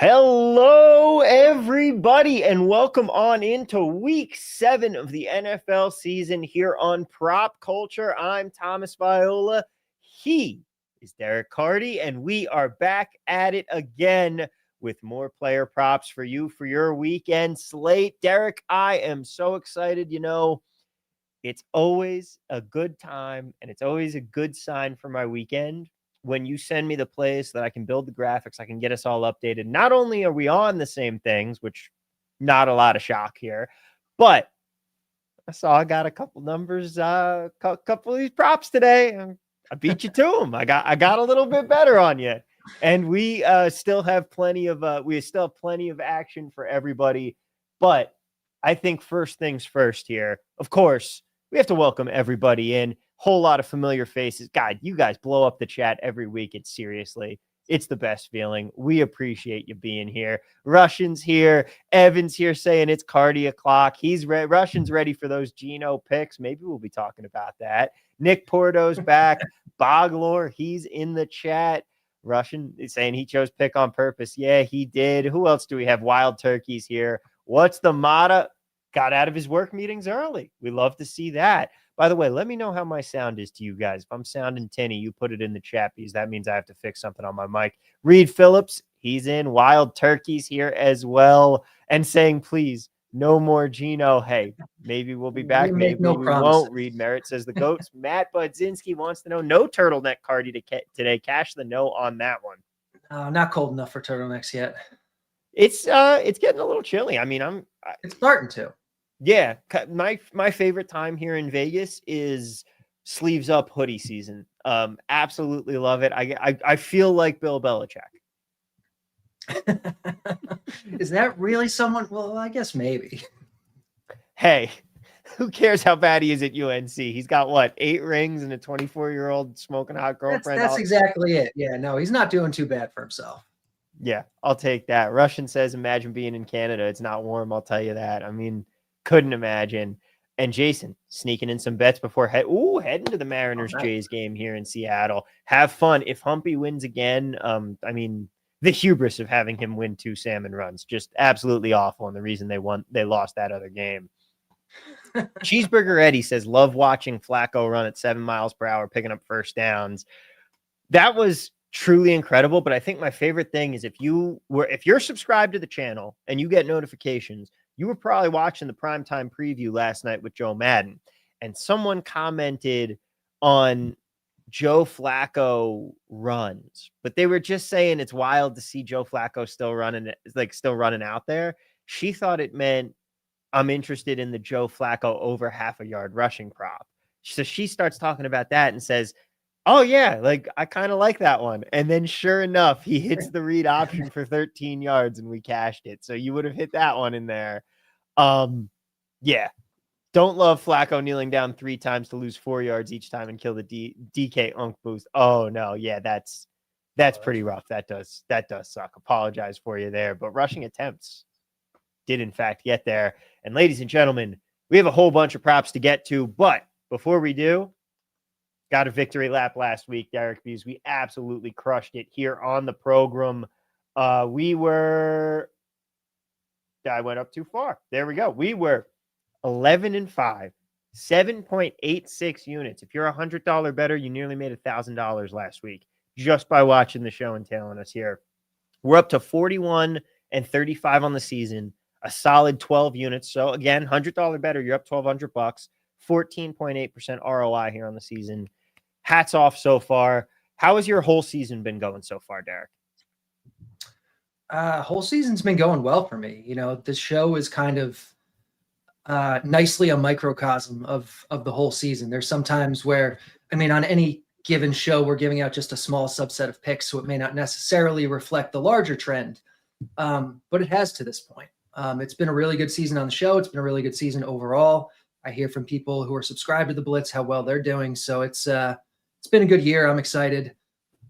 Hello, everybody, and welcome on into week 7 of the NFL season here on Prop Culture. I'm Thomas Viola. He is Derek Carty, and we are back at it again with more player props for you for your weekend slate. Derek, I am so excited. It's always a good time, and it's always a good sign for my weekend when you send me the plays so that I can build the graphics, I can get us all updated. Not only are we on the same things, which not a lot of shock here, but I saw I got a couple numbers, couple of these props today. I beat you to them. I got a little bit better on you, and we still have plenty of action for everybody. But I think first things first here. Of course, we have to welcome everybody in. Whole lot of familiar faces. God, you guys blow up the chat every week. It's the best feeling. We appreciate you being here. Russian's here. Evan's here saying it's Carty o'clock. Russian's ready for those Geno picks. Maybe we'll be talking about that. Nick Porto's back. Boglor, he's in the chat. Russian is saying he chose pick on purpose. Yeah, he did. Who else do we have? Wild Turkeys here. What's the motto? Got out of his work meetings early. We love to see that. By the way, let me know how my sound is to you guys. If I'm sounding tinny, you put it in the chat because that means I have to fix something on my mic. Reed Phillips, he's in. Wild Turkeys here as well. And saying, please, no more Geno. Hey, maybe we'll be back. Maybe we won't. Reed Merritt says the GOATs. Matt Budzinski wants to know, no turtleneck Carty today. Cash the no on that one. Not cold enough for turtlenecks yet. It's getting a little chilly. I mean, it's starting to. Yeah, my favorite time here in Vegas is sleeves up hoodie season. Absolutely love it. I feel like Bill Belichick. Is that really someone? Well, I guess maybe. Hey, who cares how bad he is at UNC? He's got what, 8 rings and a 24-year-old smoking hot girlfriend. That's exactly it. Yeah, no, he's not doing too bad for himself. Yeah, I'll take that. Russian says, imagine being in Canada. It's not warm. I'll tell you that. I mean, couldn't imagine. And Jason sneaking in some bets before heading to the Mariners Jays game here in Seattle. Have fun. If Humpy wins again, I mean, the hubris of having him win 2 salmon runs, just absolutely awful. And the reason they lost that other game. Cheeseburger Eddie says, love watching Flacco run at 7 miles per hour, picking up first downs. That was truly incredible. But I think my favorite thing is if you're subscribed to the channel and you get notifications, you were probably watching the primetime preview last night with Joe Madden, and someone commented on Joe Flacco runs, but they were just saying it's wild to see Joe Flacco still running out there. She thought it meant I'm interested in the Joe Flacco over half a yard rushing prop. So she starts talking about that and says, oh yeah, like I kind of like that one. And then sure enough, he hits the read option for 13 yards and we cashed it. So you would have hit that one in there. Yeah. Don't love Flacco kneeling down 3 times to lose 4 yards each time and kill the DK Unk boost. Oh no. Yeah. That's pretty rough. That does suck. Apologize for you there, but rushing attempts did in fact get there. And ladies and gentlemen, we have a whole bunch of props to get to, but before we do, got a victory lap last week, Derek, because we absolutely crushed it here on the program. I went up too far. There we go. We were 11-5, 7.86 units. If you're a $100 better, you nearly made $1,000 last week just by watching the show and tailing us here. We're up to 41-35 on the season, a solid 12 units. So again, $100 better, you're up $1,200, 14.8% ROI here on the season. Hats off so far. How has your whole season been going so far, Derek? Whole season's been going well for me. You know, the show is kind of nicely a microcosm of the whole season. There's some times where, I mean, on any given show, we're giving out just a small subset of picks, so it may not necessarily reflect the larger trend, but it has to this point. It's been a really good season on the show. It's been a really good season overall. I hear from people who are subscribed to the Blitz how well they're doing. So it's been a good year. I'm excited.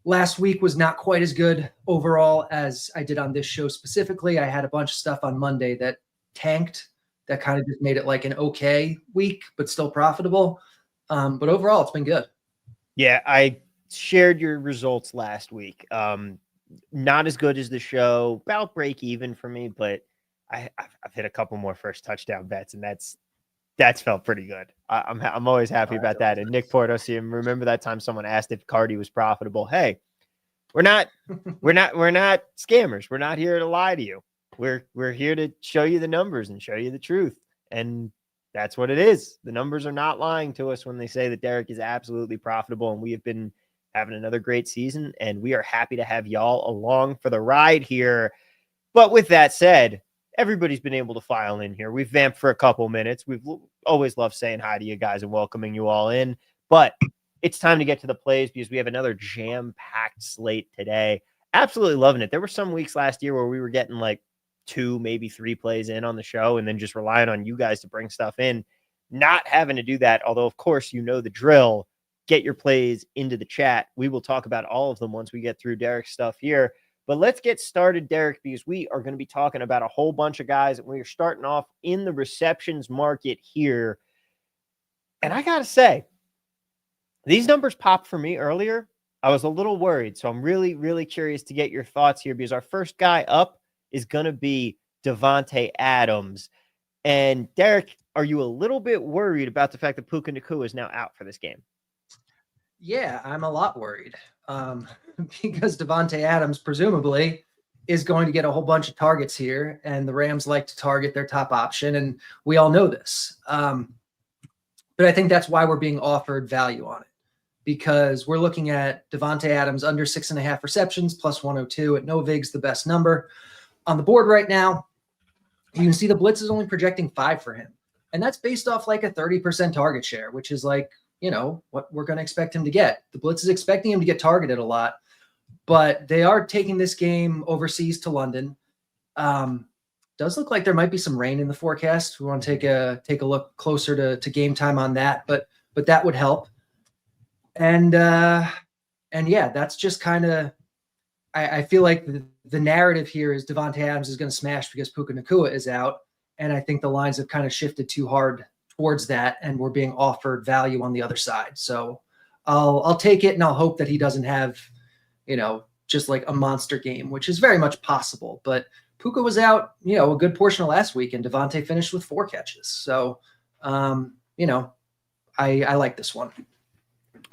Last week was not quite as good overall as I did on this show specifically. I had a bunch of stuff on Monday that tanked, that kind of just made it like an okay week, but still profitable. But overall, it's been good. Yeah, I shared your results last week. not as good as the show, about break even for me, but I've hit a couple more first touchdown bets, and that's felt pretty good. I'm always happy about that. And Nick Portosium, remember that time someone asked if Carty was profitable? Hey, we're not scammers. We're not here to lie to you. We're here to show you the numbers and show you the truth. And that's what it is. The numbers are not lying to us when they say that Derek is absolutely profitable, and we have been having another great season, and we are happy to have y'all along for the ride here. But with that said, everybody's been able to file in here. We've vamped for a couple minutes. We've always loved saying hi to you guys and welcoming you all in, but it's time to get to the plays because we have another jam-packed slate today. Absolutely loving it. There were some weeks last year where we were getting like 2, maybe 3 plays in on the show and then just relying on you guys to bring stuff in, not having to do that. Although, of course, you know the drill. Get your plays into the chat. We will talk about all of them once we get through Derek's stuff here. But let's get started, Derek, because we are going to be talking about a whole bunch of guys, and we are starting off in the receptions market here. And I got to say, these numbers popped for me earlier. I was a little worried, so I'm really, really curious to get your thoughts here, because our first guy up is going to be Davante Adams. And Derek, are you a little bit worried about the fact that Puka Nacua is now out for this game? Yeah, I'm a lot worried because Davante Adams presumably is going to get a whole bunch of targets here, and the Rams like to target their top option, and we all know this. But I think that's why we're being offered value on it, because we're looking at Davante Adams under 6.5 receptions plus 102 at no vigs, the best number on the board right now. You can see the blitz is only projecting 5 for him, and that's based off like a 30% target share, which is like, you know, what we're going to expect him to get. The blitz is expecting him to get targeted a lot, but they are taking this game overseas to London. Does look like there might be some rain in the forecast. We want to take a look closer to game time on that, but that would help. And yeah, that's just kind of, I feel like the narrative here is Davante Adams is going to smash because Puka Nacua is out. And I think the lines have kind of shifted too hard towards that, and we're being offered value on the other side. So I'll take it, and I'll hope that he doesn't have, you know, just like a monster game, which is very much possible. But Puka was out, you know, a good portion of last week, and Davante finished with 4 catches. So, you know, I like this one.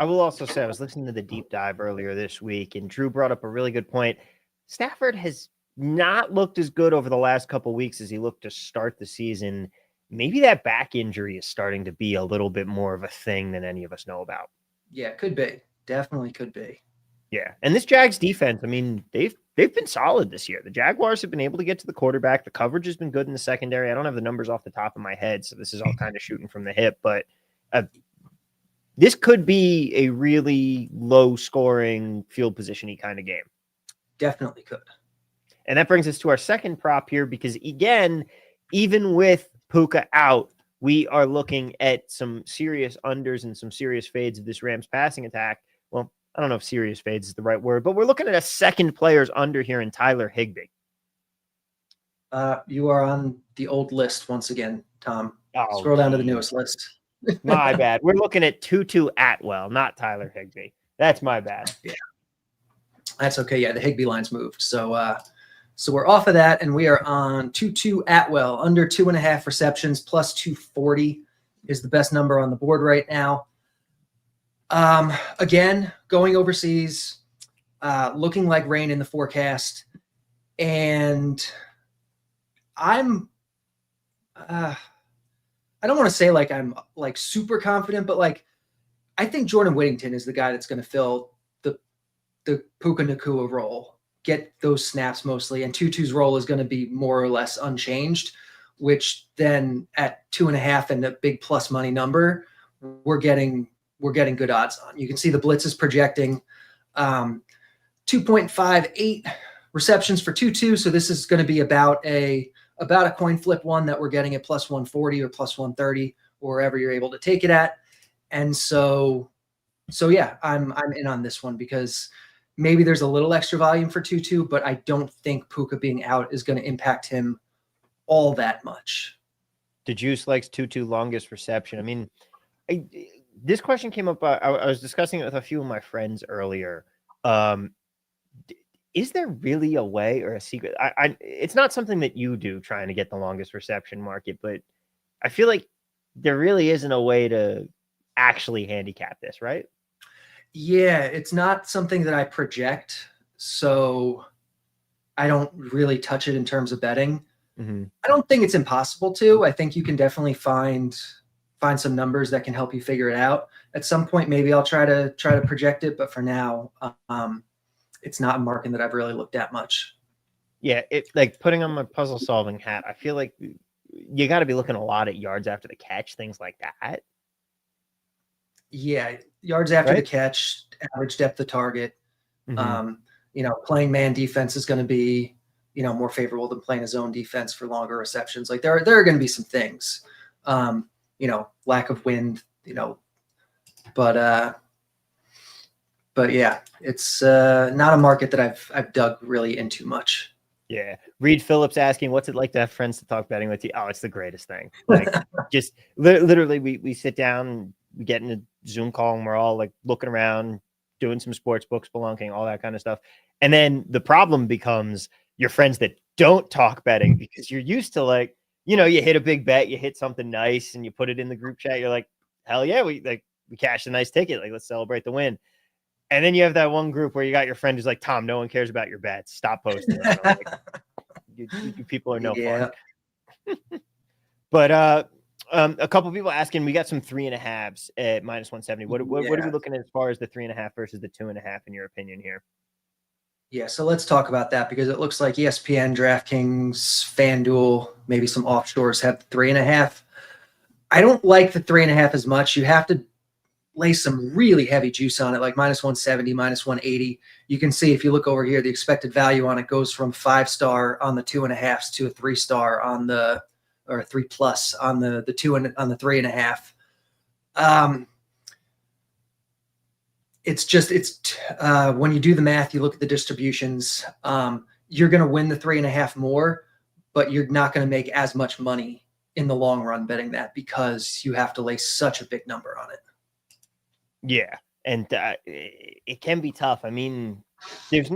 I will also say I was listening to the deep dive earlier this week, and Drew brought up a really good point. Stafford has not looked as good over the last couple of weeks as he looked to start the season. Maybe that back injury is starting to be a little bit more of a thing than any of us know about. Yeah, could be. Definitely could be. Yeah. And this Jags defense, I mean, they've been solid this year. The Jaguars have been able to get to the quarterback. The coverage has been good in the secondary. I don't have the numbers off the top of my head, so this is all kind of shooting from the hip, but this could be a really low-scoring field position-y kind of game. Definitely could. And that brings us to our second prop here, because, again, even with Puka out, we are looking at some serious unders and some serious fades of this Rams passing attack. Well, I don't know if serious fades is the right word, but we're looking at a second player's under here in Tyler Higbee. You are on the old list once again, Tom. Oh, scroll down to the newest list. My bad. We're looking at Tutu Atwell, not Tyler Higbee. That's my bad. Yeah, that's okay. Yeah, the Higbee line's moved. So we're off of that, and we are on Tutu Atwell, under 2.5 receptions, plus 240 is the best number on the board right now. Again, going overseas, looking like rain in the forecast, and I'm I don't want to say like I'm like super confident, but like I think Jordan Whittington is the guy that's going to fill the Puka Nacua role, get those snaps mostly, and Tutu's role is going to be more or less unchanged, which then at 2.5 and a big plus money number, we're getting good odds on. You can see the blitz is projecting 2.58 receptions for Tutu. So this is going to be about a coin flip one that we're getting at plus 140 or plus 130, or wherever you're able to take it at. And so yeah, I'm in on this one because maybe there's a little extra volume for Tutu, but I don't think Puka being out is going to impact him all that much. The Juice likes Tutu longest reception. I mean, this question came up. I was discussing it with a few of my friends earlier. is there really a way or a secret? It's not something that you do trying to get the longest reception market, but I feel like there really isn't a way to actually handicap this, right? Yeah, it's not something that I project, so I don't really touch it in terms of betting. Mm-hmm. I don't think it's impossible to. I think you can definitely find some numbers that can help you figure it out. At some point, maybe I'll try to project it, but for now, it's not a market that I've really looked at much. Yeah, it like putting on my puzzle solving hat. I feel like you got to be looking a lot at yards after the catch, things like that. Yeah, yards after Right? the catch, average depth of target. Mm-hmm. Playing man defense is going to be, more favorable than playing a zone defense for longer receptions. Like there are going to be some things, lack of wind, but yeah, it's not a market that I've dug really into much. Yeah. Reed Phillips asking, what's it like to have friends to talk betting with you? Oh, it's the greatest thing. Like just literally we sit down, we get in a Zoom call and we're all like looking around, doing some sports books, spelunking, all that kind of stuff. And then the problem becomes your friends that don't talk betting because you're used to like, you hit a big bet, you hit something nice and you put it in the group chat. You're like, hell yeah, we cashed a nice ticket. Like, let's celebrate the win. And then you have that one group where you got your friend who's like, Tom, no one cares about your bets. Stop posting them. Like, you people are no fun. But a couple people asking, we got some 3.5s at -170. What are we looking at as far as the 3.5 versus the 2.5 in your opinion here? Yeah, so let's talk about that because it looks like ESPN, DraftKings, FanDuel, maybe some offshores have 3.5. I don't like the 3.5 as much. You have to lay some really heavy juice on it, like -170, -180. You can see if you look over here, the expected value on it goes from 5-star on the 2.5s to a 3-star on the, or 3+ on the 2 and on the 3.5. It's when you do the math, you look at the distributions, you're going to win the 3.5 more, but you're not going to make as much money in the long run betting that because you have to lay such a big number on it. Yeah. And it can be tough. I mean, there's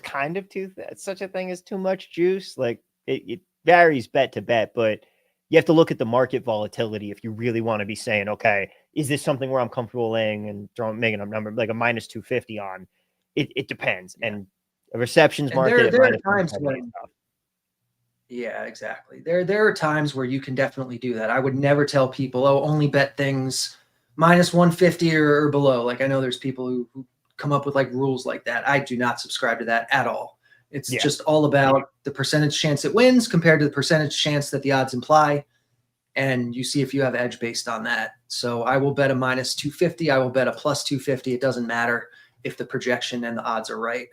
kind of such a thing as too much juice. Like it varies bet to bet, but you have to look at the market volatility if you really want to be saying, okay, is this something where I'm comfortable laying and making a number like a -250 on? It depends. Yeah. And a receptions market. There are times when, yeah, exactly. There are times where you can definitely do that. I would never tell people, oh, only bet things -150 or below. Like I know there's people who come up with like rules like that. I do not subscribe to that at all. It's just all about the percentage chance it wins compared to the percentage chance that the odds imply. And you see if you have edge based on that. So I will bet a -250. I will bet a +250. It doesn't matter if the projection and the odds are right.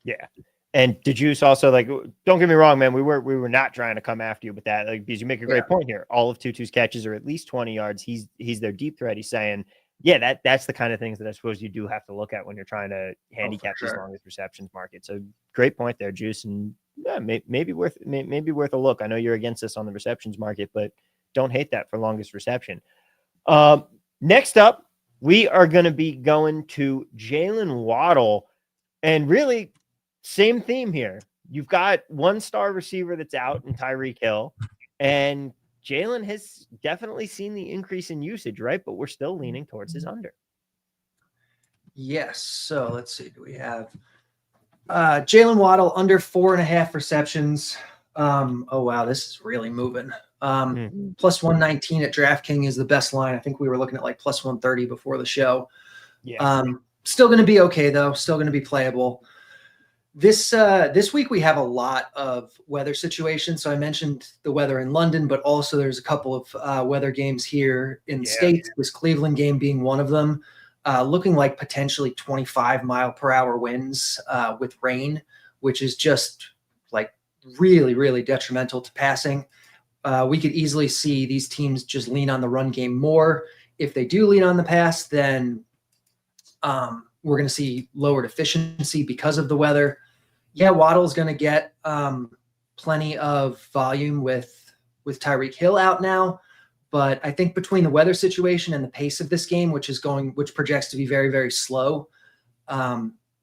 Yeah. And the juice also, like, don't get me wrong, man. We were not trying to come after you with that. Like, because you make a great point here. All of Tutu's catches are at least 20 yards. He's their deep threat. He's saying, yeah, that's the kind of things that I suppose you do have to look at when you're trying to handicap these longest receptions market. So great point there, Juice. And yeah, maybe worth a look. I know you're against us on the receptions market, but don't hate that for longest reception. Next up, we are going to be going to Jaylen Waddle, and really same theme here. You've got 1-star receiver that's out in Tyreek Hill, and Jaylen has definitely seen the increase in usage, right? But we're still leaning towards his under. Yes. So let's see. Do we have Jaylen Waddle under 4.5 receptions? Oh, wow. This is really moving. +119 at DraftKings is the best line. I think we were looking at like +130 before the show. Yeah. Still going to be okay, though. Still going to be playable. This week we have a lot of weather situations. So I mentioned the weather in London, but also there's a couple of weather games here in the States, this Cleveland game being one of them, looking like potentially 25-mile-per-hour winds with rain, which is just like really, really detrimental to passing. We could easily see these teams just lean on the run game more. If they do lean on the pass, then we're going to see lowered efficiency because of the weather. Yeah, Waddle's going to get plenty of volume with Tyreek Hill out now, but I think between the weather situation and the pace of this game, which projects to be very, very slow,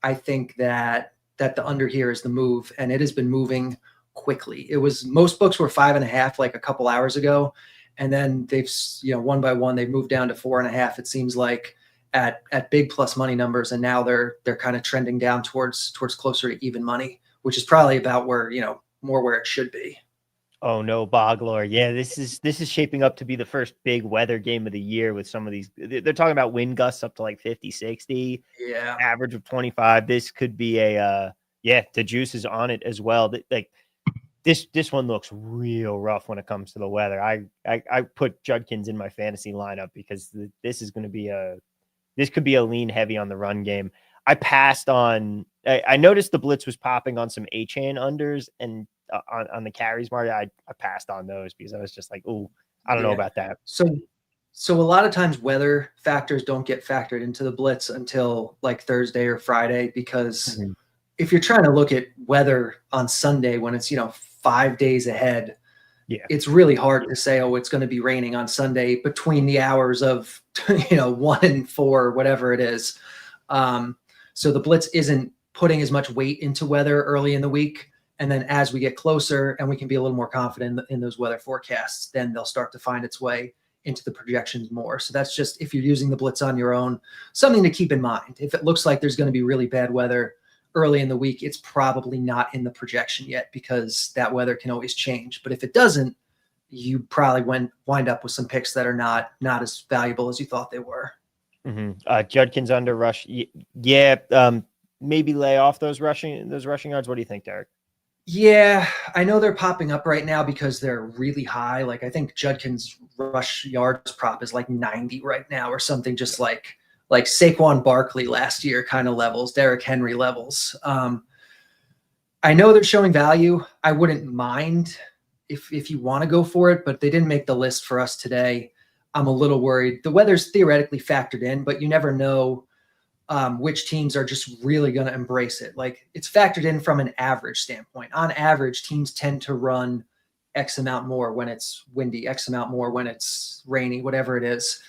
I think that the under here is the move, and it has been moving quickly. It was, most books were 5.5 like a couple hours ago, and then they've, one by one, they've moved down to 4.5. It seems like at big plus money numbers, and now they're kind of trending down towards closer to even money, which is probably about where, more where it should be. Oh no, Boglor. Yeah, this is shaping up to be the first big weather game of the year with some of these. They're talking about wind gusts up to like 50, 60. Yeah. Average of 25. This could be the juice is on it as well. Like this one looks real rough when it comes to the weather. I put Judkins in my fantasy lineup because this could be a lean heavy on the run game. I passed on. I noticed the blitz was popping on some A-chain unders and on the carries market. I passed on those because I was just like, oh, I don't know about that. So a lot of times weather factors don't get factored into the blitz until like Thursday or Friday, because if you're trying to look at weather on Sunday when it's 5 days ahead, it's really hard to say, oh, it's going to be raining on Sunday between the hours of 1 and 4, whatever it is. So the blitz isn't putting as much weight into weather early in the week. And then as we get closer and we can be a little more confident in those weather forecasts, then they'll start to find its way into the projections more. So that's just, if you're using the blitz on your own, something to keep in mind. If it looks like there's going to be really bad weather early in the week, it's probably not in the projection yet, because that weather can always change. But if it doesn't, you probably wind up with some picks that are not as valuable as you thought they were. Judkins under rush. Maybe lay off those rushing yards. What do you think, Derek? Yeah, I know they're popping up right now because they're really high. Like I think Judkins rush yards prop is like 90 right now or something, just like Saquon Barkley last year kind of levels, Derrick Henry levels. I know they're showing value. I wouldn't mind if you want to go for it, but they didn't make the list for us today. I'm a little worried. The weather's theoretically factored in, but you never know which teams are just really going to embrace it. Like it's factored in from an average standpoint. On average, teams tend to run X amount more when it's windy, X amount more when it's rainy, whatever it is.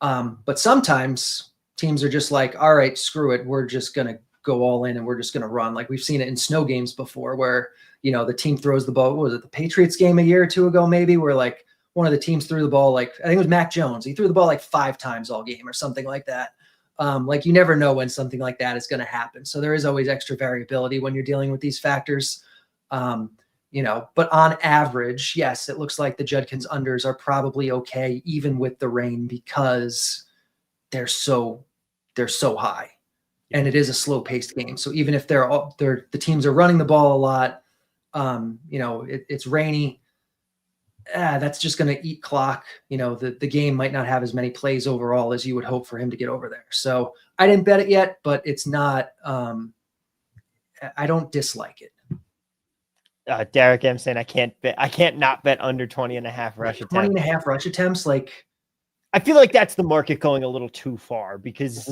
But sometimes teams are just like, all right, screw it. We're just going to go all in and we're just going to run. Like we've seen it in snow games before where, the team throws the ball. What was it, the Patriots game a year or two ago, maybe, where like one of the teams threw the ball, like I think it was Mac Jones. He threw the ball like 5 times all game or something like that. Like you never know when something like that is going to happen. So there is always extra variability when you're dealing with these factors. But on average, yes, it looks like the Judkins unders are probably okay, even with the rain, because they're so high, and it is a slow paced game. So even if the teams are running the ball a lot, it's rainy. That's just going to eat clock. The game might not have as many plays overall as you would hope for him to get over there. So I didn't bet it yet, but it's not, I don't dislike it. Derek M saying I can't not bet under 20.5 rush attempts. 20.5 rush attempts. Like, I feel like that's the market going a little too far, because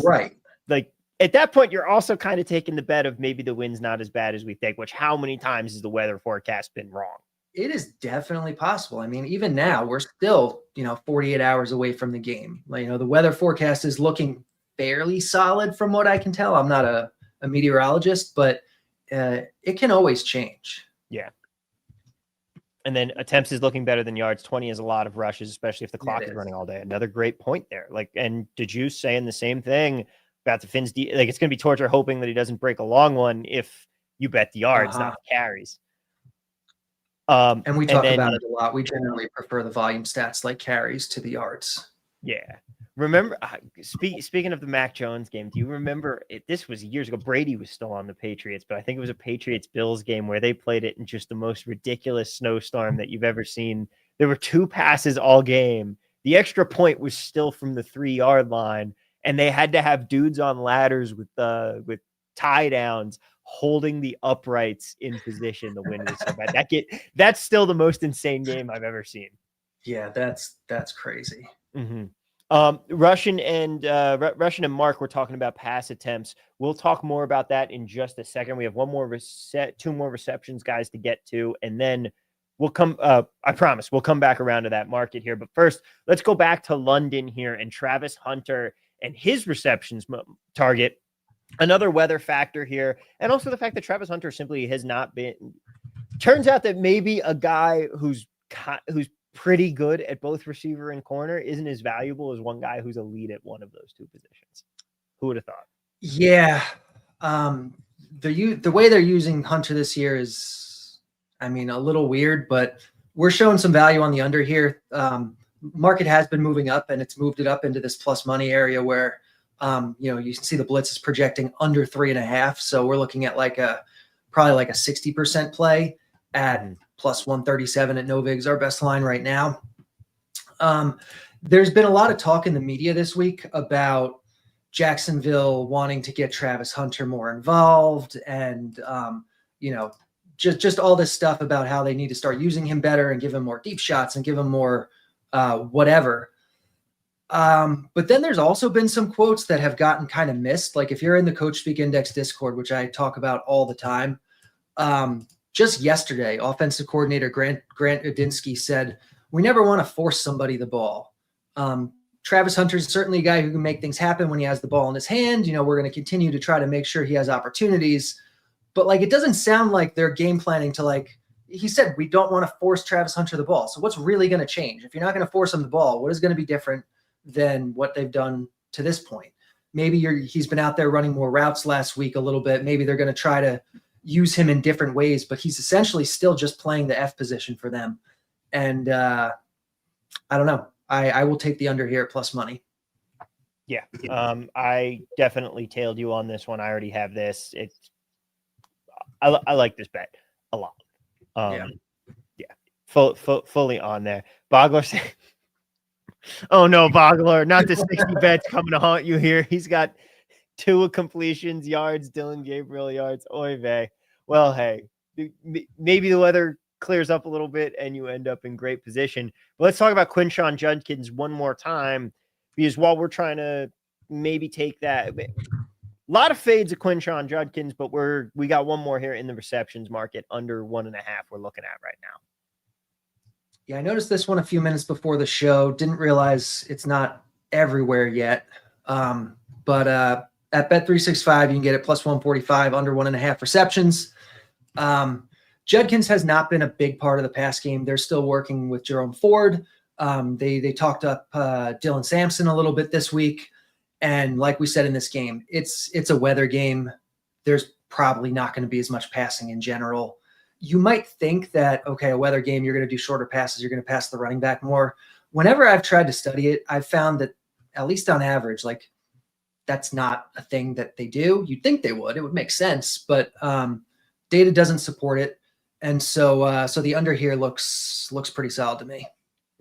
like at that point, you're also kind of taking the bet of maybe the wind's not as bad as we think, which how many times has the weather forecast been wrong? It is definitely possible. I mean, even now we're still, 48 hours away from the game. Like, the weather forecast is looking fairly solid from what I can tell. I'm not a meteorologist, but it can always change. Yeah. And then attempts is looking better than yards. 20 is a lot of rushes, especially if the clock is running all day. Another great point there. Like, and DeJuice saying the same thing about the Finns. Like, it's going to be torture hoping that he doesn't break a long one if you bet the yards, not the carries. And we talk about it a lot. We generally prefer the volume stats like carries to the yards. Yeah. Remember, speaking of the Mac Jones game, do you remember this was years ago? Brady was still on the Patriots, but I think it was a Patriots-Bills game where they played it in just the most ridiculous snowstorm that you've ever seen. There were 2 passes all game. The extra point was still from the 3-yard line, and they had to have dudes on ladders with tie downs holding the uprights in position. The wind was so bad. That's still the most insane game I've ever seen. Yeah, that's crazy. Mm-hmm. Russian and Mark were talking about pass attempts. We'll talk more about that in just a second. We have 2 more receptions, guys, to get to, and then we'll come. I promise we'll come back around to that market here. But first, let's go back to London here and Travis Hunter and his receptions target. another weather factor here. And also the fact that Travis Hunter simply has not been, turns out that maybe a guy who's pretty good at both receiver and corner isn't as valuable as one guy who's elite at one of those two positions. Who would have thought? Yeah. The way they're using Hunter this year is, I mean, a little weird, but we're showing some value on the under here. Market has been moving up, and it's moved it up into this plus money area where, you can see the blitz is projecting under 3.5. So we're looking at probably like a 60% play at plus 137 at Novig's, our best line right now. There's been a lot of talk in the media this week about Jacksonville wanting to get Travis Hunter more involved and, just all this stuff about how they need to start using him better and give him more deep shots and give him more whatever. But then there's also been some quotes that have gotten kind of missed. Like if you're in the Coach Speak Index Discord, which I talk about all the time, just yesterday, offensive coordinator Grant Udinsky said, "We never want to force somebody the ball. Travis Hunter is certainly a guy who can make things happen when he has the ball in his hand. We're going to continue to try to make sure he has opportunities." But it doesn't sound like they're game planning to he said, we don't want to force Travis Hunter the ball. So what's really going to change? If you're not going to force him the ball, what is going to be different than what they've done to this point? Maybe he's been out there running more routes last week a little bit. Maybe they're going to try to use him in different ways, but he's essentially still just playing the F position for them. And I don't know. I will take the under here at plus money. Yeah. I definitely tailed you on this one. I already have this. I like this bet a lot. Fully on there. Bogler said, "Oh no, Bogler, not the 60 bets coming to haunt you here. He's got 2 completions, yards, Dylan Gabriel yards. Oy vey. Well, hey, maybe the weather clears up a little bit and you end up in great position. But let's talk about Quinshon Judkins one more time, because while we're trying to maybe take that, a lot of fades of Quinshon Judkins, but we got one more here in the receptions market under 1.5 we're looking at right now. Yeah, I noticed this one a few minutes before the show. Didn't realize it's not everywhere yet. But at Bet365, you can get it plus 145 under 1.5 receptions. Judkins has not been a big part of the pass game. They're still working with Jerome Ford. They talked up Dylan Sampson a little bit this week. And like we said in this game, it's a weather game. There's probably not going to be as much passing in general. You might think that, okay, a weather game, you're going to do shorter passes. You're going to pass the running back more. Whenever I've tried to study it, I've found that at least on average, that's not a thing that they do. You'd think they would. It would make sense, but data doesn't support it. And so the under here looks pretty solid to me.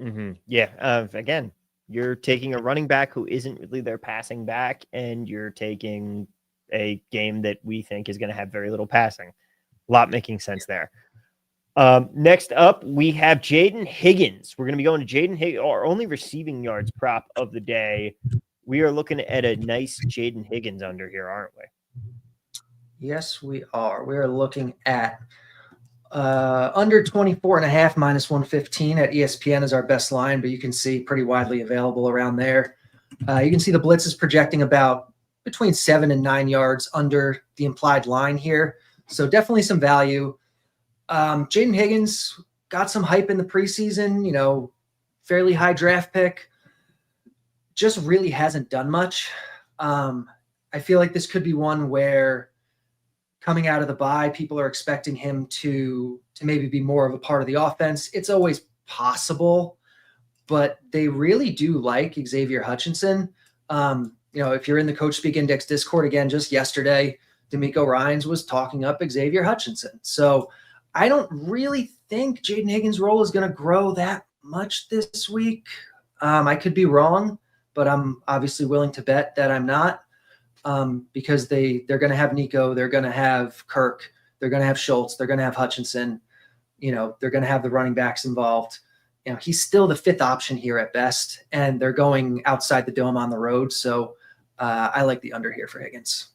Mm-hmm. Yeah. Again, you're taking a running back who isn't really their passing back, and you're taking a game that we think is going to have very little passing. A lot making sense there. Next up, we have Jaden Higgins. We're going to be going to Jaden Higgins, our only receiving yards prop of the day. We are looking at a nice Jaden Higgins under here, aren't we? Yes, we are. We are looking at under 24.5 minus 115 at ESPN is our best line, but you can see pretty widely available around there. You can see the blitz is projecting about between 7 and 9 yards under the implied line here. So definitely some value. Jaden Higgins got some hype in the preseason, fairly high draft pick. Just really hasn't done much. I feel like this could be one where coming out of the bye, people are expecting him to maybe be more of a part of the offense. It's always possible, but they really do like Xavier Hutchinson. If you're in the Coach Speak Index Discord again, just yesterday, D'Amico Ryans was talking up Xavier Hutchinson. So I don't really think Jaden Higgins' role is going to grow that much this week. I could be wrong, but I'm obviously willing to bet that I'm not. Because they're going to have Nico, they're going to have Kirk, they're going to have Schultz, they're going to have Hutchinson, they're going to have the running backs involved. He's still the 5th option here at best, and they're going outside the dome on the road. So I like the under here for Higgins.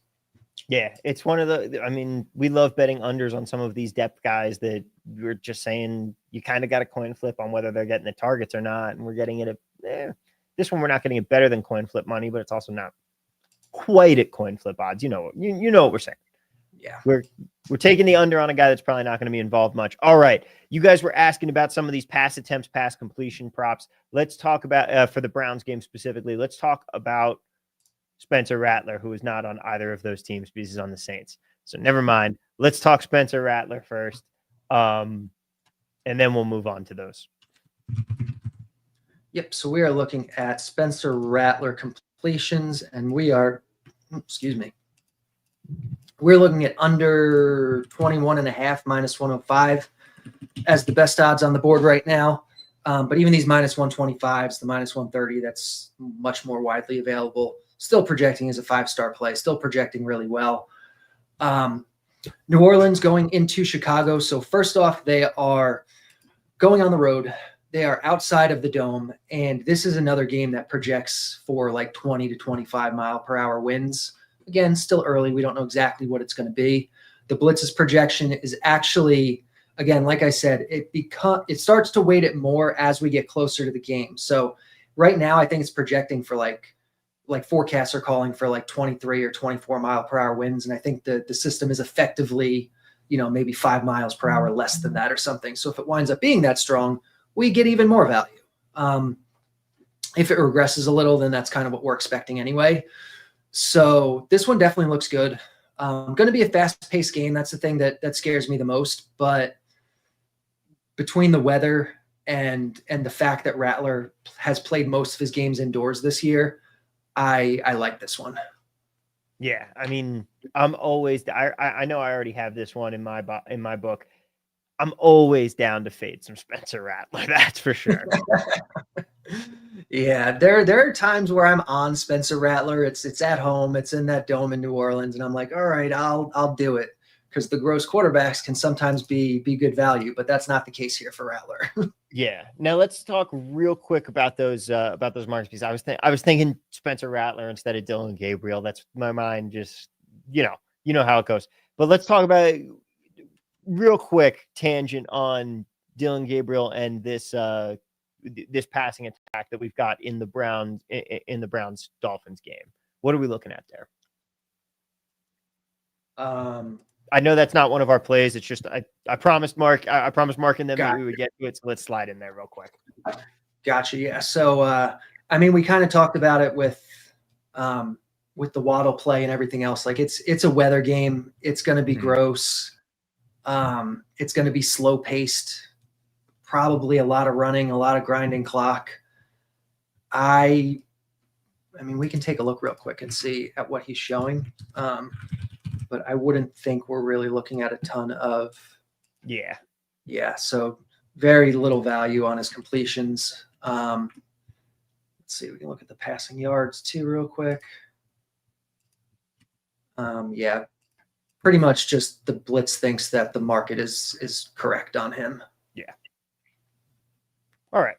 Yeah, it's one of we love betting unders on some of these depth guys that we're just saying you kind of got a coin flip on whether they're getting the targets or not. And we're getting it this one, we're not getting it better than coin flip money, but it's also not quite at coin flip odds. You know what we're saying. Yeah. We're taking the under on a guy that's probably not going to be involved much. All right. You guys were asking about some of these pass attempts, pass completion props. Let's talk about for the Browns game specifically. Let's talk about Spencer Rattler, who is not on either of those teams because he's on the Saints. So never mind. Let's talk Spencer Rattler first. And then we'll move on to those. Yep. So we are looking at Spencer Rattler completions, and we're looking at under 21.5 minus 105 as the best odds on the board right now. But even these minus 125s, the minus 130, that's much more widely available. Still projecting as a 5-star play, still projecting really well. New Orleans going into Chicago. So first off, they are going on the road. They are outside of the dome. And this is another game that projects for like 20 to 25 mile per hour winds. Again, still early. We don't know exactly what it's going to be. The Blitz's projection is actually, again, like I said, it starts to weight it more as we get closer to the game. So right now, I think it's projecting for like forecasts are calling for like 23 or 24 mile per hour winds. And I think the system is effectively, maybe 5 miles per hour less than that or something. So if it winds up being that strong, we get even more value. If it regresses a little, then that's kind of what we're expecting anyway. So this one definitely looks good. Going to be a fast-paced game. That's the thing that scares me the most. But between the weather and the fact that Rattler has played most of his games indoors this year, I like this one. Yeah, I mean, I'm always. I know I already have this one in my book. I'm always down to fade some Spencer Rattler. That's for sure. Yeah, there are times where I'm on Spencer Rattler. It's at home. It's in that dome in New Orleans, and I'm like, all right, I'll do it because the gross quarterbacks can sometimes be good value, but that's not the case here for Rattler. Yeah. Now let's talk real quick about those marks because I was thinking Spencer Rattler instead of Dillon Gabriel. That's my mind. Just you know how it goes. But let's talk about real quick tangent on Dillon Gabriel and this passing attack that we've got in the Browns Dolphins game. What are we looking at there? I know that's not one of our plays. It's just I promised Mark and them that we would get to it. So let's slide in there real quick. Gotcha. Yeah. So we kind of talked about it with the Waddle play and everything else. Like it's a weather game. It's going to be gross. It's going to be slow paced. Probably a lot of running, a lot of grinding clock. We can take a look real quick and see at what he's showing. But I wouldn't think we're really looking at a ton of. Yeah. So very little value on his completions. Let's see. We can look at the passing yards too real quick. Yeah. Pretty much just the Blitz thinks that the market is correct on him. Yeah. All right.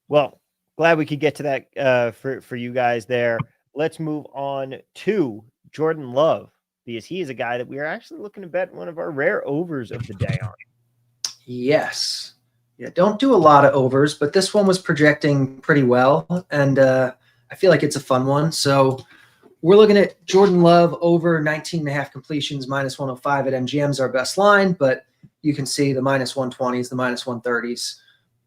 Well, glad we could get to that for you guys there. Let's move on to Jordan Love because he is a guy that we are actually looking to bet one of our rare overs of the day on. Yes. Yeah, don't do a lot of overs, but this one was projecting pretty well, and I feel like it's a fun one. So we're looking at Jordan Love over 19.5 completions, minus 105 at MGM's our best line, but you can see the minus 120s, the minus 130s,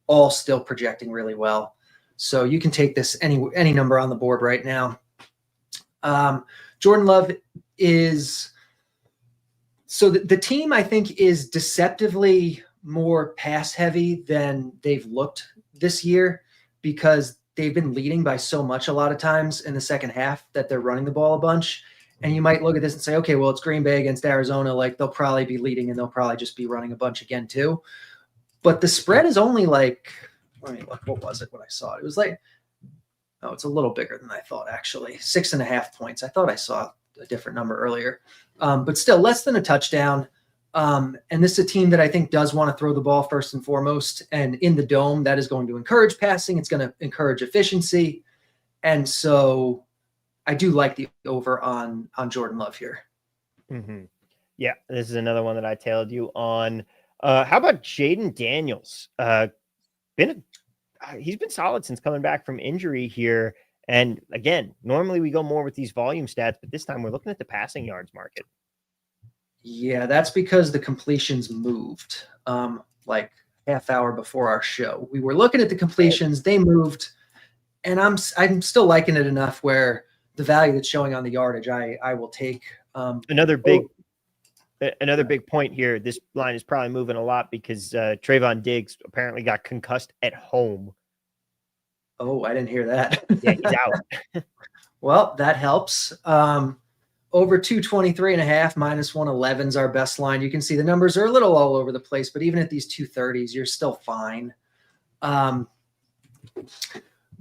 all still projecting really well. So you can take this any number on the board right now. Jordan Love is – so the team, I think, is deceptively more pass heavy than they've looked this year because they've been leading by so much a lot of times in the second half that they're running the ball a bunch. And you might look at this and say, okay, well, it's Green Bay against Arizona. Like they'll probably be leading and they'll probably just be running a bunch again too. But the spread is only like, let me look, what was it when I saw it? It was like, oh, it's a little bigger than I thought, actually. 6.5 points. I thought I saw a different number earlier. But still less than a touchdown. And this is a team that I think does want to throw the ball first and foremost. And in the dome, that is going to encourage passing. It's going to encourage efficiency. And so I do like the over on Jordan Love here. Mm-hmm. Yeah, this is another one that I tailed you on. How about Jaden Daniels? He's been solid since coming back from injury here. And again, normally we go more with these volume stats, but this time we're looking at the passing yards market. Yeah, that's because the completions moved like half hour before our show. We were looking at the completions, they moved, and I'm still liking it enough where the value that's showing on the yardage, I will take. Another big point here. This line is probably moving a lot because Trayvon Diggs apparently got concussed at home. Oh, I didn't hear that. Yeah, he's out. Well, that helps. Over 223.5 minus 111 is our best line. You can see the numbers are a little all over the place, but even at these 230s, you're still fine.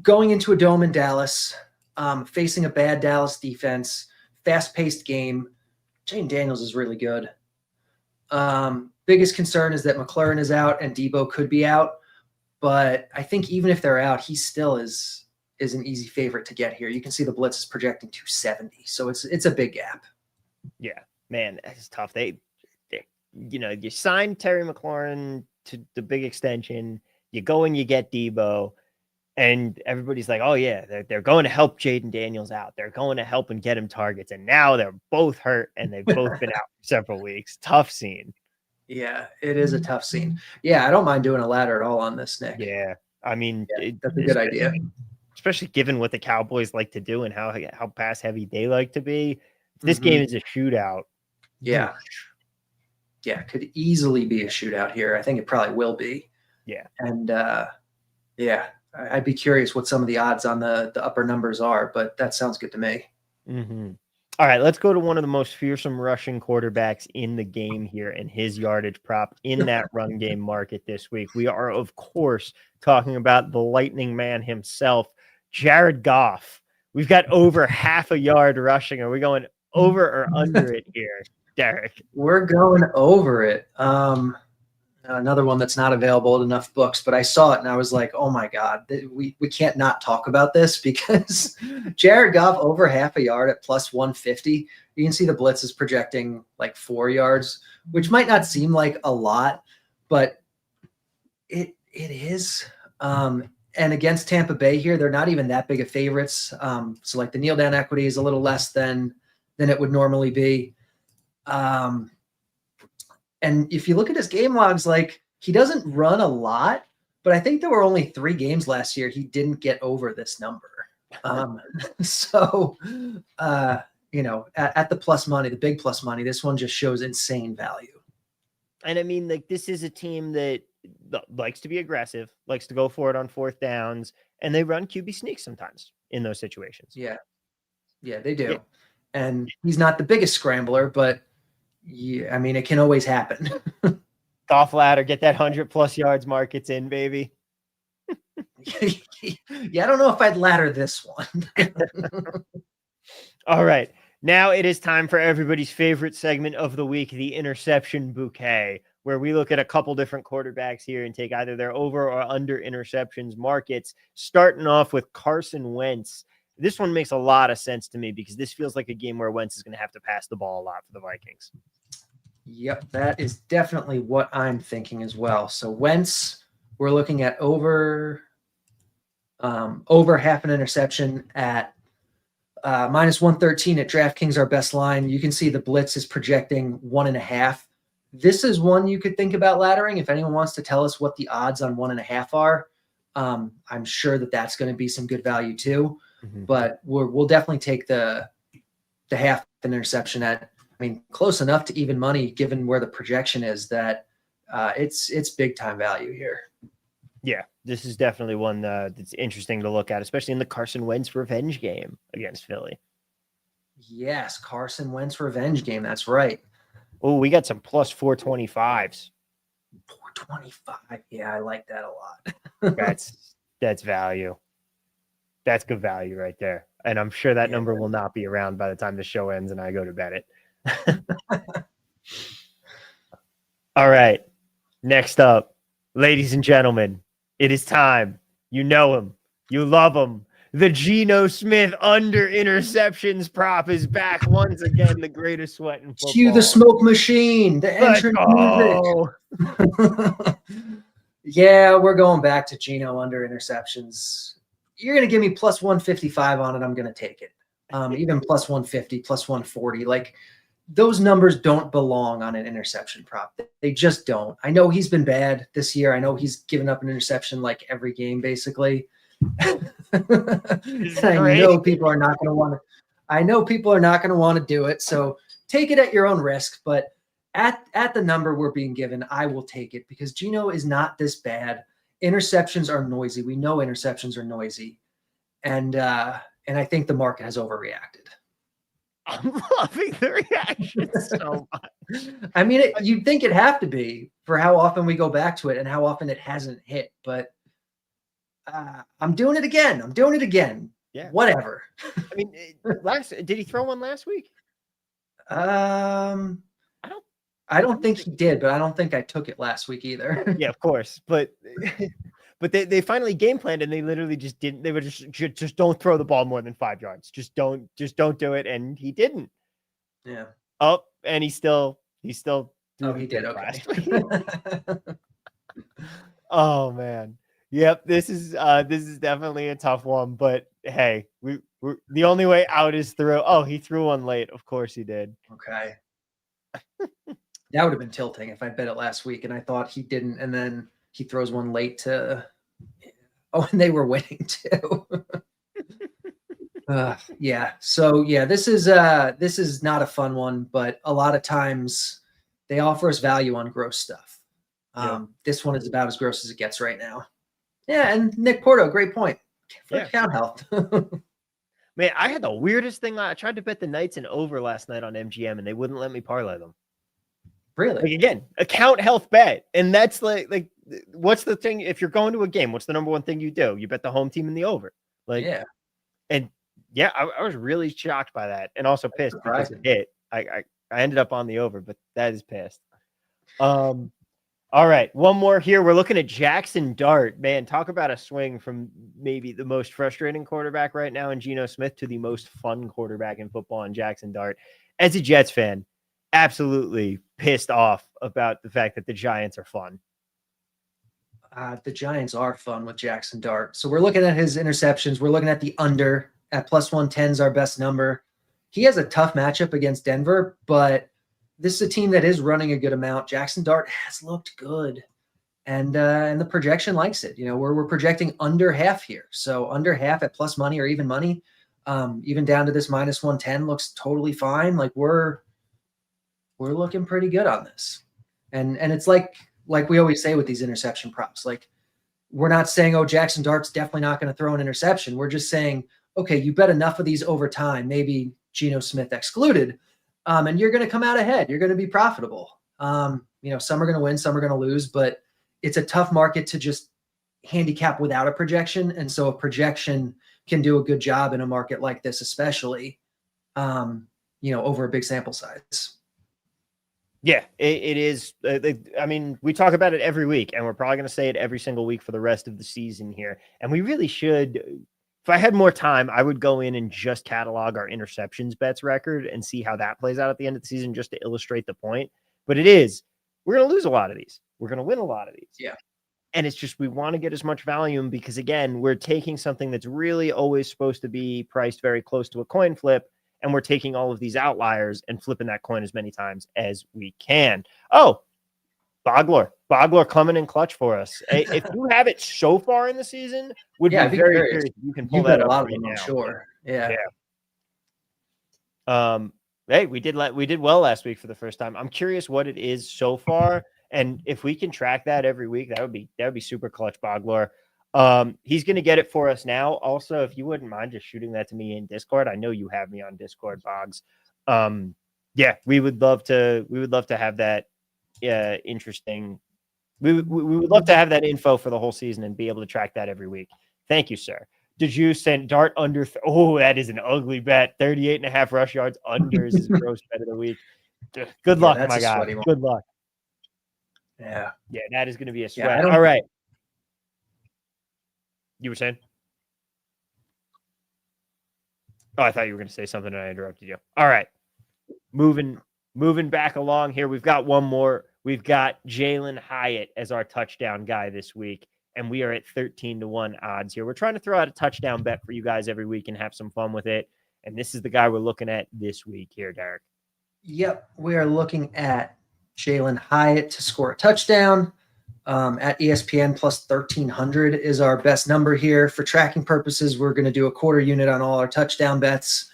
Going into a dome in Dallas, facing a bad Dallas defense, fast-paced game. Jaden Daniels is really good. Biggest concern is that McLaurin is out and Debo could be out, but I think even if they're out, he still is an easy favorite to get here. You can see the blitz is projecting 270, so it's a big gap. Yeah, man, it's tough. They you sign Terry McLaurin to the big extension. You go and you get Debo, and everybody's like, "Oh yeah, they're going to help Jaden Daniels out. They're going to help and get him targets." And now they're both hurt, and they've both been out for several weeks. Tough scene. Yeah, it is a tough scene. Yeah, I don't mind doing a ladder at all on this, Nick. Yeah, I mean, that's a good idea. Especially given what the Cowboys like to do and how pass heavy they like to be. If this game is a shootout. Yeah. Yeah, could easily be a shootout here. I think it probably will be. Yeah. And I'd be curious what some of the odds on the upper numbers are, but that sounds good to me. Mm-hmm. All right, let's go to one of the most fearsome rushing quarterbacks in the game here and his yardage prop in that run game market this week. We are, of course, talking about the lightning man himself, Jared Goff. We've got over half a yard rushing. Are we going over or under it here, Derek? We're going over it. Another one that's not available at enough books, but I saw it and I was like, oh my God, we can't not talk about this because Jared Goff over half a yard at plus 150. You can see the blitz is projecting like 4 yards, which might not seem like a lot, but it is. And against Tampa Bay here, they're not even that big of favorites. So like the kneel down equity is a little less than it would normally be. And if you look at his game logs, like he doesn't run a lot, but I think there were only 3 games last year he didn't get over this number. So at the plus money, the big plus money, this one just shows insane value. And I mean, like this is a team that likes to be aggressive, likes to go for it on 4th downs, and they run QB sneaks sometimes in those situations. Yeah, they do. Yeah. And he's not the biggest scrambler, but yeah, I mean, it can always happen. Golf ladder, get that 100+ yards markets in, baby. Yeah, I don't know if I'd ladder this one. All right. Now it is time for everybody's favorite segment of the week, the interception bouquet, where we look at a couple different quarterbacks here and take either their over or under interceptions markets, starting off with Carson Wentz. This one makes a lot of sense to me because this feels like a game where Wentz is going to have to pass the ball a lot for the Vikings. Yep, that is definitely what I'm thinking as well. So Wentz, we're looking at over half an interception at minus 113 at DraftKings, our best line. You can see the blitz is projecting 1.5. This is one you could think about laddering. If anyone wants to tell us what the odds on 1.5 are, I'm sure that's going to be some good value too. Mm-hmm. But we'll definitely take the half an interception at, I mean, close enough to even money given where the projection is that it's big time value here. Yeah, this is definitely one that's interesting to look at, especially in the Carson Wentz revenge game against Philly. Yes, Carson Wentz revenge game. That's right. Oh, we got some plus 425s. 425. Yeah, I like that a lot. That's value. That's good value right there. And I'm sure that number will not be around by the time the show ends and I go to bed it. All right. Next up, ladies and gentlemen, it is time. You know him. You love him. The Geno Smith under interceptions prop is back once again. The greatest sweat in football. Cue the smoke machine. The entrance music. Yeah, we're going back to Geno under interceptions. you're going to give me plus 155 on it, I'm going to take it. Even plus 150, plus 140. Like, those numbers don't belong on an interception prop. They just don't. I know he's been bad this year. I know he's given up an interception like every game, basically. I know people are not going to want to. I know people are not going to want to do it. So take it at your own risk. But at the number we're being given, I will take it because Geno is not this bad. Interceptions are noisy. We know interceptions are noisy, and I think the market has overreacted. I'm loving the reaction so much. I mean, you'd think it'd have to be for how often we go back to it and how often it hasn't hit. But I'm doing it again. Yeah. Whatever. I mean, did he throw one last week? I don't think he did, but I don't think I took it last week either. Yeah, of course. But they finally game planned and they literally just didn't. They were just don't throw the ball more than 5 yards. Just don't do it. And he didn't. Yeah. Oh, and he still. Oh, he did. Okay. Oh man. Yep. This is definitely a tough one. But hey, we're the only way out is through. Oh, he threw one late. Of course he did. Okay. That would have been tilting if I bet it last week and I thought he didn't, and then he throws one late to. Oh, and they were winning too. Yeah. So yeah, this is not a fun one, but a lot of times they offer us value on gross stuff. This one is about as gross as it gets right now. Yeah, and Nick Porto, great point. For account health. Man, I had the weirdest thing. I tried to bet the Knights and over last night on MGM, and they wouldn't let me parlay them. Really? Like, again, account health bet. And that's like, what's the thing? If you're going to a game, what's the number one thing you do? You bet the home team in the over. Like, yeah. And yeah, I was really shocked by that. And also pissed because it hit. I ended up on the over, but that is pissed. All right. One more here. We're looking at Jackson Dart. Man, talk about a swing from maybe the most frustrating quarterback right now in Geno Smith to the most fun quarterback in football in Jackson Dart. As a Jets fan, absolutely pissed off about the fact that the Giants are fun. The Giants are fun with Jackson Dart. So we're looking at his interceptions. We're looking at the under at plus 110 is our best number. He has a tough matchup against Denver, but this is a team that is running a good amount. Jackson Dart has looked good, and the projection likes it. You know, we're projecting under half here. So under half at plus money or even money, even down to this minus 110 looks totally fine. Like we're looking pretty good on this. And it's like we always say with these interception props, like we're not saying, oh, Jackson Dart's definitely not going to throw an interception. We're just saying, okay, you bet enough of these over time, maybe Geno Smith excluded, and you're going to come out ahead. You're going to be profitable. Some are going to win, some are going to lose, but it's a tough market to just handicap without a projection. And so a projection can do a good job in a market like this, especially, over a big sample size. Yeah, it is. I mean, we talk about it every week, and we're probably going to say it every single week for the rest of the season here. And we really should. If I had more time, I would go in and just catalog our interceptions bets record and see how that plays out at the end of the season, just to illustrate the point. But we're going to lose a lot of these. We're going to win a lot of these. Yeah. And it's just, we want to get as much volume because, again, we're taking something that's really always supposed to be priced very close to a coin flip. And we're taking all of these outliers and flipping that coin as many times as we can. Oh, Bogler coming in clutch for us. If you have it so far in the season, would be very curious if you can pull that up right now. Sure. Yeah. Hey, we did well last week for the first time. I'm curious what it is so far, and if we can track that every week, that would be super clutch, Bogler. He's going to get it for us now. Also, if you wouldn't mind just shooting that to me in Discord, I know you have me on Discord, Boggs. We would love to have that. Interesting. We would love to have that info for the whole season and be able to track that every week. Thank you, sir. Did you send Dart under? That is an ugly bet. 38.5 rush yards unders is gross bet of the week. Good luck, my guy. Good luck. Yeah, that is going to be a sweat. All right. You were saying? Oh, I thought you were going to say something and I interrupted you. All right. Moving back along here. We've got one more. We've got Jalen Hyatt as our touchdown guy this week. and we are at 13-1 odds here. We're trying to throw out a touchdown bet for you guys every week and have some fun with it. And this is the guy we're looking at this week here, Derek. Yep, we are looking at Jalen Hyatt to score a touchdown. At ESPN plus 1,300 is our best number here. For tracking purposes, we're going to do a quarter unit on all our touchdown bets.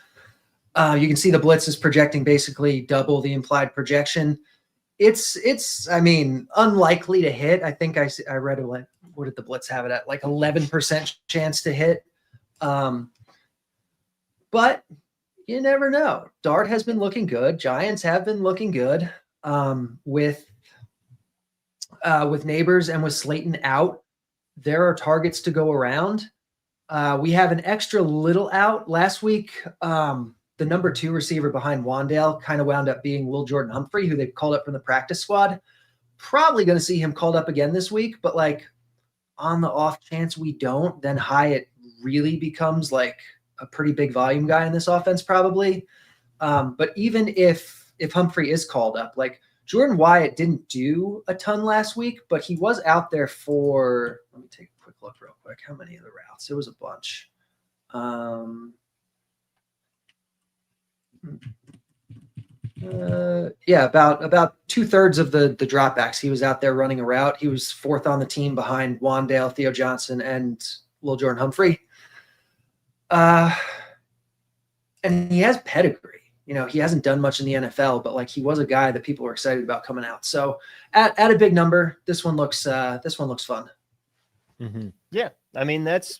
You can see the blitz is projecting basically double the implied projection. It's unlikely to hit. I think I read it, like, what did the blitz have it at? Like 11% chance to hit. But you never know. Dart has been looking good. Giants have been looking good. With Neighbors and with Slayton out, there are targets to go around. We have an extra little out. Last week, the number 2 receiver behind Wan'Dale kind of wound up being Will Jordan Humphrey, who they've called up from the practice squad. Probably going to see him called up again this week, but like on the off chance we don't, then Hyatt really becomes like a pretty big volume guy in this offense probably. But even if Humphrey is called up, like Jordan Wyatt didn't do a ton last week, but he was out there for, let me take a quick look real quick. How many of the routes? It was a bunch. About 2/3 of the dropbacks. He was out there running a route. He was 4th on the team behind Wan'Dale, Theo Johnson, and Will Jordan Humphrey. And he has pedigree. You know, he hasn't done much in the NFL, but like he was a guy that people were excited about coming out. So at a big number, this one looks fun. Mm-hmm. Yeah, I mean that's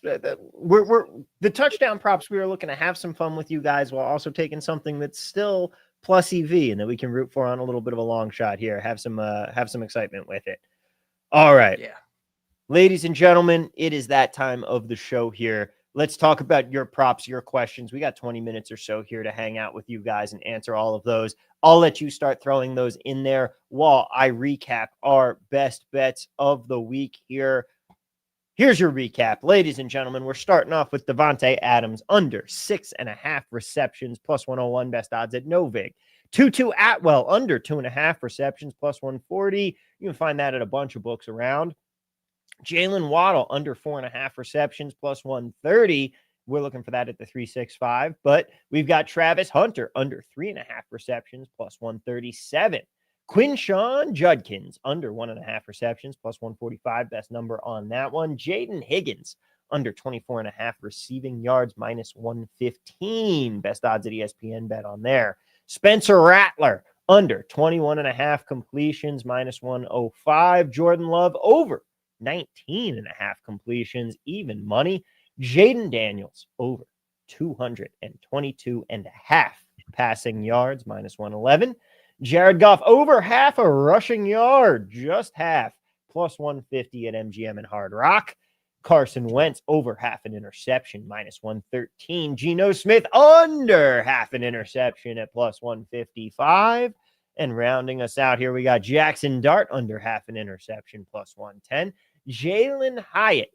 we're the touchdown props. We are looking to have some fun with you guys while also taking something that's still plus EV and that we can root for on a little bit of a long shot here. Have some excitement with it. All right, yeah, ladies and gentlemen, it is that time of the show here. Let's talk about your props, your questions. We got 20 minutes or so here to hang out with you guys and answer all of those. I'll let you start throwing those in there while I recap our best bets of the week here. Here's your recap. Ladies and gentlemen, we're starting off with Davante Adams under 6.5 receptions, plus 101, best odds at Novig. Tutu Atwell under 2.5 receptions, plus 140. You can find that at a bunch of books around. Jaylen Waddle under 4.5 receptions, plus 130. We're looking for that at the 365. But we've got Travis Hunter under 3.5 receptions, plus 137. Hunter and Judkins under 1.5 receptions, plus 145. Best number on that one. Jaden Higgins under 24.5 receiving yards, minus 115. Best odds at ESPN bet on there. Spencer Rattler under 21.5 completions, minus 105. Jordan Love over 19.5 completions, even money. Jaden Daniels over 222.5 passing yards, minus 111. Jared Goff over half a rushing yard, just half, plus 150 at MGM and Hard Rock. Carson Wentz over half an interception, minus 113. Geno Smith under half an interception at plus 155. And rounding us out here, we got Jackson Dart under half an interception, plus 110. Jalen Hyatt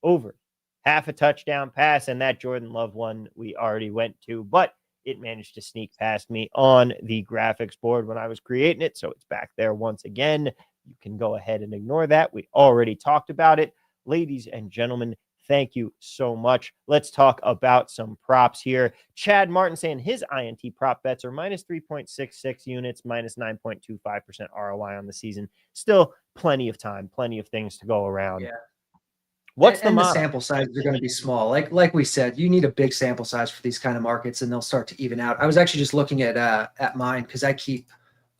over half a touchdown pass, and that Jordan Love one we already went to, but it managed to sneak past me on the graphics board when I was creating it, so it's back there once again. You can go ahead and ignore that. We already talked about it. Ladies and gentlemen, thank you so much. Let's talk about some props here. Chad Martin saying his INT prop bets are minus 3.66 units, minus 9.25% ROI on the season. Still plenty of time, plenty of things to go around. Yeah. What's the sample sizes are going to be small. Like we said, you need a big sample size for these kind of markets, and they'll start to even out. I was actually just looking at mine because I keep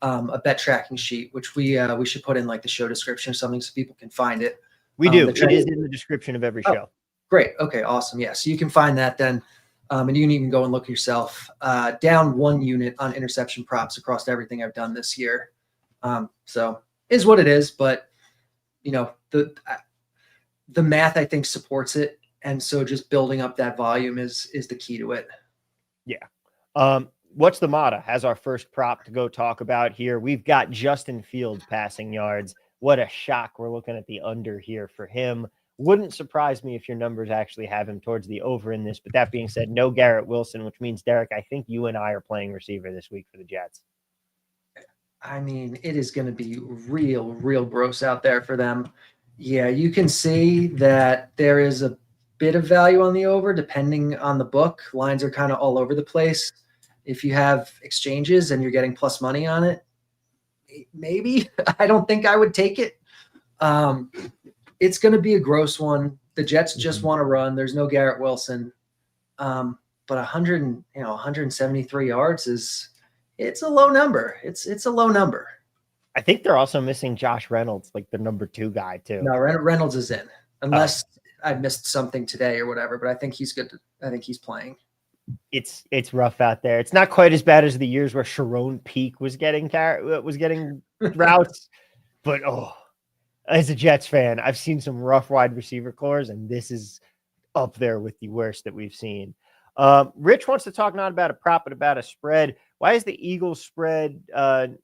a bet tracking sheet, which we should put in like the show description or something so people can find it. We do. It is in the description of every show. Great. Okay. Awesome. Yeah. So you can find that then, and you can even go and look yourself. Down 1 unit on interception props across everything I've done this year. So is what it is, but you know the math I think supports it, and so just building up that volume is the key to it. Yeah. What's the Mata has our first prop to go talk about here. We've got Justin Fields passing yards. What a shock. We're looking at the under here for him. Wouldn't surprise me if your numbers actually have him towards the over in this. But that being said, no Garrett Wilson, which means, Derek, I think you and I are playing receiver this week for the Jets. I mean, it is going to be real gross out there for them. Yeah, you can see that there is a bit of value on the over depending on the book. Lines are kind of all over the place. If you have exchanges and you're getting plus money on it, maybe. I don't think I would take it. It's going to be a gross one. The Jets just want to run. There's no Garrett Wilson. But 173 yards it's a low number. It's a low number. I think they're also missing Josh Reynolds, like the number 2 guy too. No, Reynolds is in, unless I missed something today or whatever. But I think he's good. I think he's playing. It's rough out there. It's not quite as bad as the years where Sharon Peak was getting routes, but as a Jets fan, I've seen some rough wide receiver cores, and this is up there with the worst that we've seen. Rich wants to talk not about a prop, but about a spread. Why is the Eagles spread?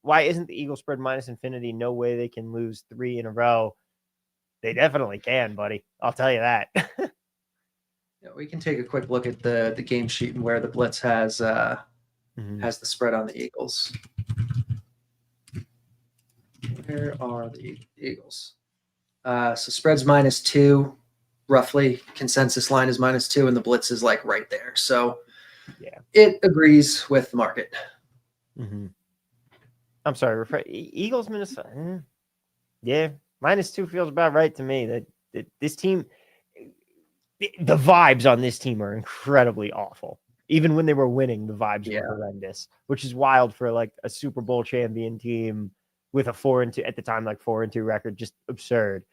Why isn't the Eagles spread minus infinity? No way they can lose 3 in a row. They definitely can, buddy. I'll tell you that. Yeah, we can take a quick look at the game sheet and where the blitz has the spread on the Eagles. Where are the Eagles? So spread's -2, roughly. Consensus line is -2, and the blitz is like right there. So yeah, it agrees with the market. I'm sorry, Eagles, Minnesota. Yeah, -2 feels about right to me. That this team, the vibes on this team are incredibly awful. Even when they were winning, the vibes were horrendous, which is wild for like a Super Bowl champion team with a 4-2 at the time, like 4-2 record, just absurd.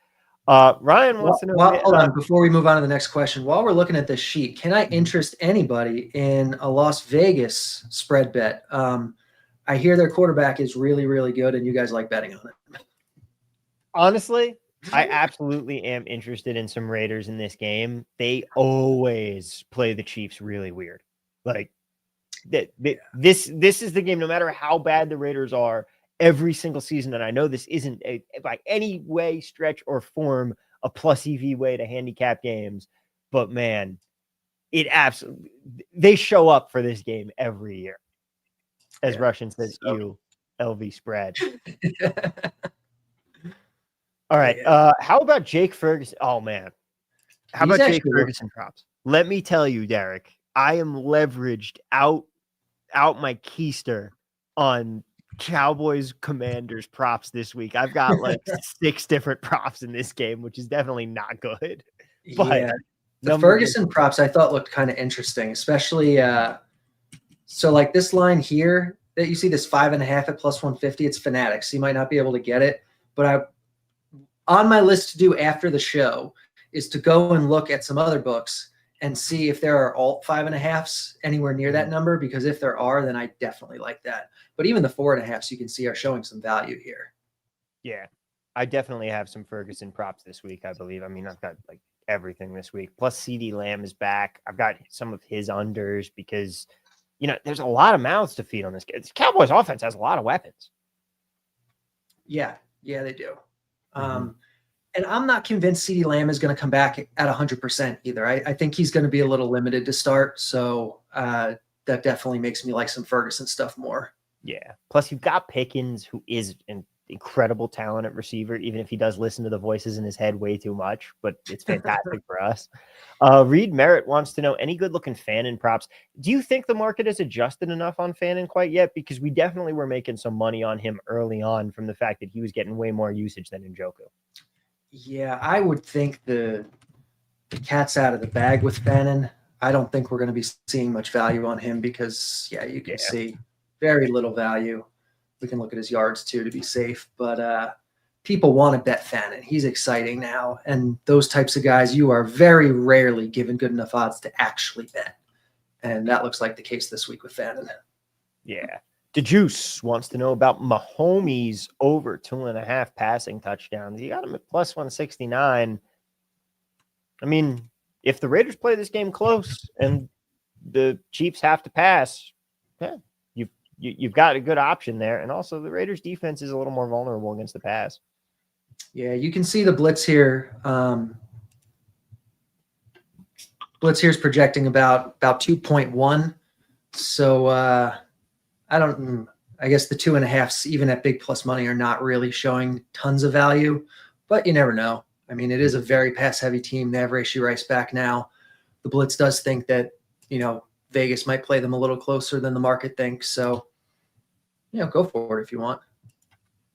Ryan wants to know. Hold on, before we move on to the next question, while we're looking at this sheet, can I interest anybody in a Las Vegas spread bet? I hear their quarterback is really, really good, and you guys like betting on it. Honestly, I absolutely am interested in some Raiders in this game. They always play the Chiefs really weird. Like this is the game, no matter how bad the Raiders are, every single season. And I know this isn't by any way, stretch, or form a plus EV way to handicap games, but man, they show up for this game every year. As Russian says, LV spread. All right. How about Jake Ferguson? Oh man. How about Jake Ferguson props? Let me tell you, Derek, I am leveraged out my keister on Cowboys Commanders props this week. I've got like 6 different props in this game, which is definitely not good. But the Ferguson props I thought looked kind of interesting, especially so like this line here that you see, this 5.5 at +150, it's Fanatics. So you might not be able to get it, but on my list to do after the show is to go and look at some other books and see if there are alt 5.5s anywhere near that number, because if there are, then I definitely like that. But even the 4.5s you can see are showing some value here. Yeah, I definitely have some Ferguson props this week, I believe. I mean, I've got like everything this week. Plus CeeDee Lamb is back. I've got some of his unders because, there's a lot of mouths to feed on this game. This Cowboys offense has a lot of weapons. Yeah, they do. And I'm not convinced CeeDee Lamb is going to come back at 100% either. I think he's going to be a little limited to start. So that definitely makes me like some Ferguson stuff more. Yeah. Plus you've got Pickens, who is an incredible talent at receiver, even if he does listen to the voices in his head way too much, but it's fantastic for us. Reed Merritt wants to know, any good looking Fannin props? Do you think the market has adjusted enough on Fannin quite yet? Because we definitely were making some money on him early on from the fact that he was getting way more usage than Njoku. Yeah, I would think the cat's out of the bag with Fannin. I don't think we're going to be seeing much value on him because, you can see very little value. We can look at his yards too to be safe, but people want to bet Fannin. He's exciting now, and those types of guys you are very rarely given good enough odds to actually bet, and that looks like the case this week with Fannin. Yeah. DeJuice wants to know about Mahomes over 2.5 passing touchdowns. You got him at +169. I mean, if the Raiders play this game close and the Chiefs have to pass, you've got a good option there. And also the Raiders defense is a little more vulnerable against the pass. Yeah, you can see the blitz here. Blitz here is projecting about 2.1. So I guess the 2.5s, even at big plus money, are not really showing tons of value, but you never know. I mean, it is a very pass-heavy team. They have Rashee Rice back now. The Blitz does think that, Vegas might play them a little closer than the market thinks. So, go for it if you want.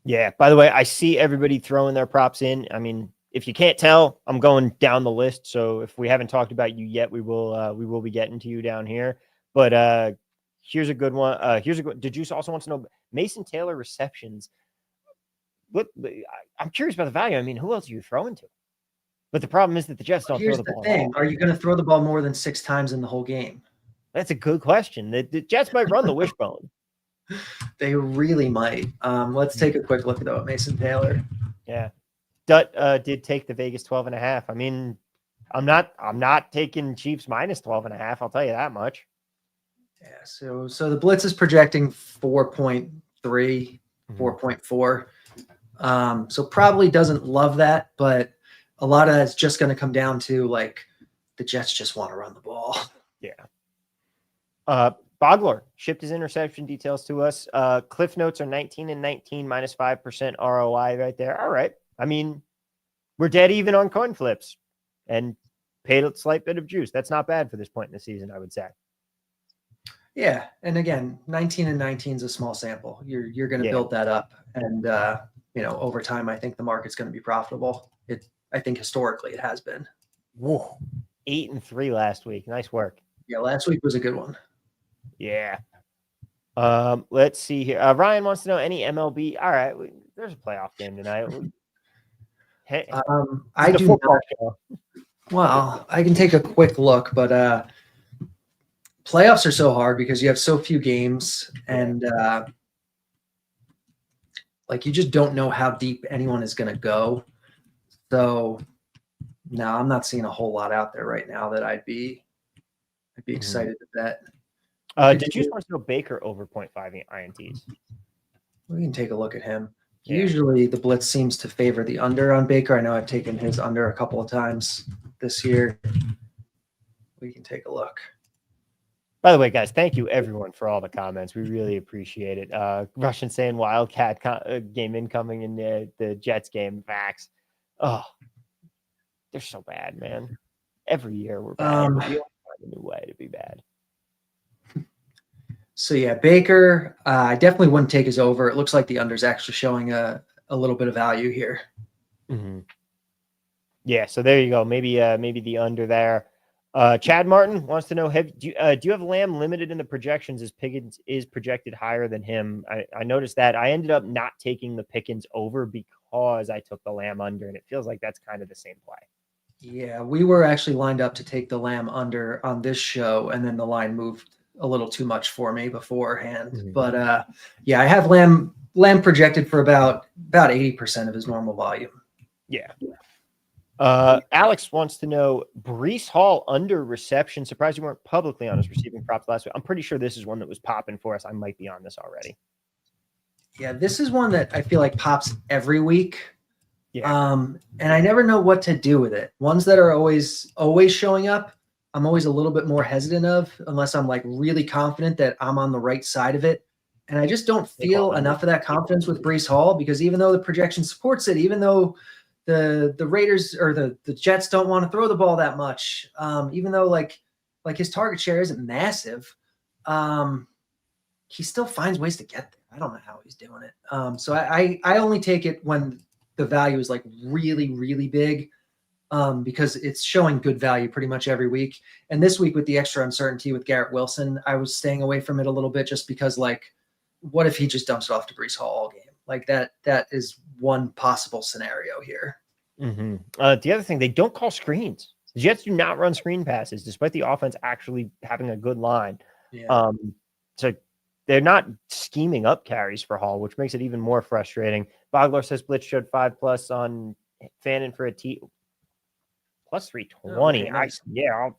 Yeah. By the way, I see everybody throwing their props in. I mean, if you can't tell, I'm going down the list. So if we haven't talked about you yet, we will be getting to you down here. But here's a good one. Did you also want to know Mason Taylor receptions? I'm curious about the value. I mean, who else are you throwing to? But the problem is that the Jets don't throw the ball. Thing. Are you going to throw the ball more than 6 times in the whole game? That's a good question. The Jets might run the wishbone. They really might. Let's take a quick look at Mason Taylor. Yeah. Dutt did take the Vegas 12.5. I mean, I'm not taking Chiefs minus 12.5. I'll tell you that much. Yeah. So the Blitz is projecting 4.3, 4.4. So probably doesn't love that, but a lot of that's just going to come down to like the Jets just want to run the ball. Yeah. Bogler shipped his interception details to us. Cliff notes are 19 and 19 minus 5% ROI right there. All right. I mean, we're dead even on coin flips and paid a slight bit of juice. That's not bad for this point in the season, I would say. Yeah. And again, 19 and 19 is a small sample. You're going to build that up. And, over time, I think the market's going to be profitable. I think historically it has been. Whoa. 8-3 last week. Nice work. Yeah. Last week was a good one. Yeah. Let's see here. Ryan wants to know any MLB. All right. There's a playoff game tonight. I do not. Well, I can take a quick look, but playoffs are so hard because you have so few games and you just don't know how deep anyone is going to go. So no, I'm not seeing a whole lot out there right now that I'd be excited to bet. Did you want to know Baker over 0.5 INTs? We can take a look at him. Yeah. Usually the Blitz seems to favor the under on Baker. I know I've taken his under a couple of times this year. We can take a look. By the way, guys, thank you everyone for all the comments. We really appreciate it. Russian saying Wildcat game incoming in the Jets game. Vax. Oh, they're so bad, man. Every year we're bad. We find a new way to be bad. So yeah, Baker, I definitely wouldn't take his over. It looks like the under's actually showing a little bit of value here. Mm-hmm. Yeah, so there you go. Maybe the under there. Chad Martin wants to know: do you have Lamb limited in the projections? As Pickens is projected higher than him. I noticed that. I ended up not taking the Pickens over because I took the Lamb under, and it feels like that's kind of the same play. Yeah, we were actually lined up to take the Lamb under on this show, and then the line moved a little too much for me beforehand. Mm-hmm. But I have Lamb projected for about 80% of his normal volume. Yeah. Alex wants to know Breece Hall under reception. Surprised you weren't publicly on his receiving props last week. I'm pretty sure this is one that was popping for us. I might be on this already. Yeah, this is one that I feel like pops every week. Yeah. And I never know what to do with it. Ones that are always showing up, I'm always a little bit more hesitant of, unless I'm like really confident that I'm on the right side of it. And I just don't feel enough of that confidence with Breece Hall, because even though the projection supports it, even though the Raiders or the Jets don't want to throw the ball that much, even though like his target share isn't massive, he still finds ways to get there. I don't know how he's doing it. So I only take it when the value is like really, really big. Because it's showing good value pretty much every week. And this week with the extra uncertainty with Garrett Wilson, I was staying away from it a little bit just because, like, what if he just dumps it off to Breece Hall all game? Like that is one possible scenario here. Mm-hmm. The other thing, they don't call screens. The Jets do not run screen passes, despite the offense actually having a good line. Yeah. So they're not scheming up carries for Hall, which makes it even more frustrating. Bogler says Blitz showed 5+ on Fannin for a T. Plus 320. Okay, nice.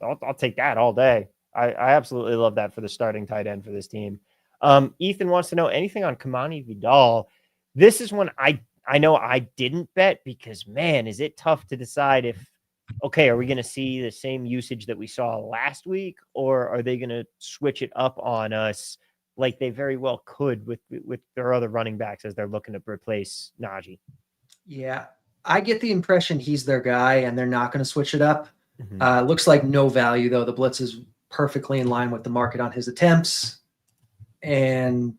I'll take that all day. I absolutely love that for the starting tight end for this team. Ethan wants to know anything on Kamani Vidal. This is one I know I didn't bet because, man, is it tough to decide if, okay, are we going to see the same usage that we saw last week, or are they going to switch it up on us like they very well could with their other running backs as they're looking to replace Najee? Yeah. I get the impression he's their guy and they're not going to switch it up. Mhm. Looks like no value, though. The blitz is perfectly in line with the market on his attempts and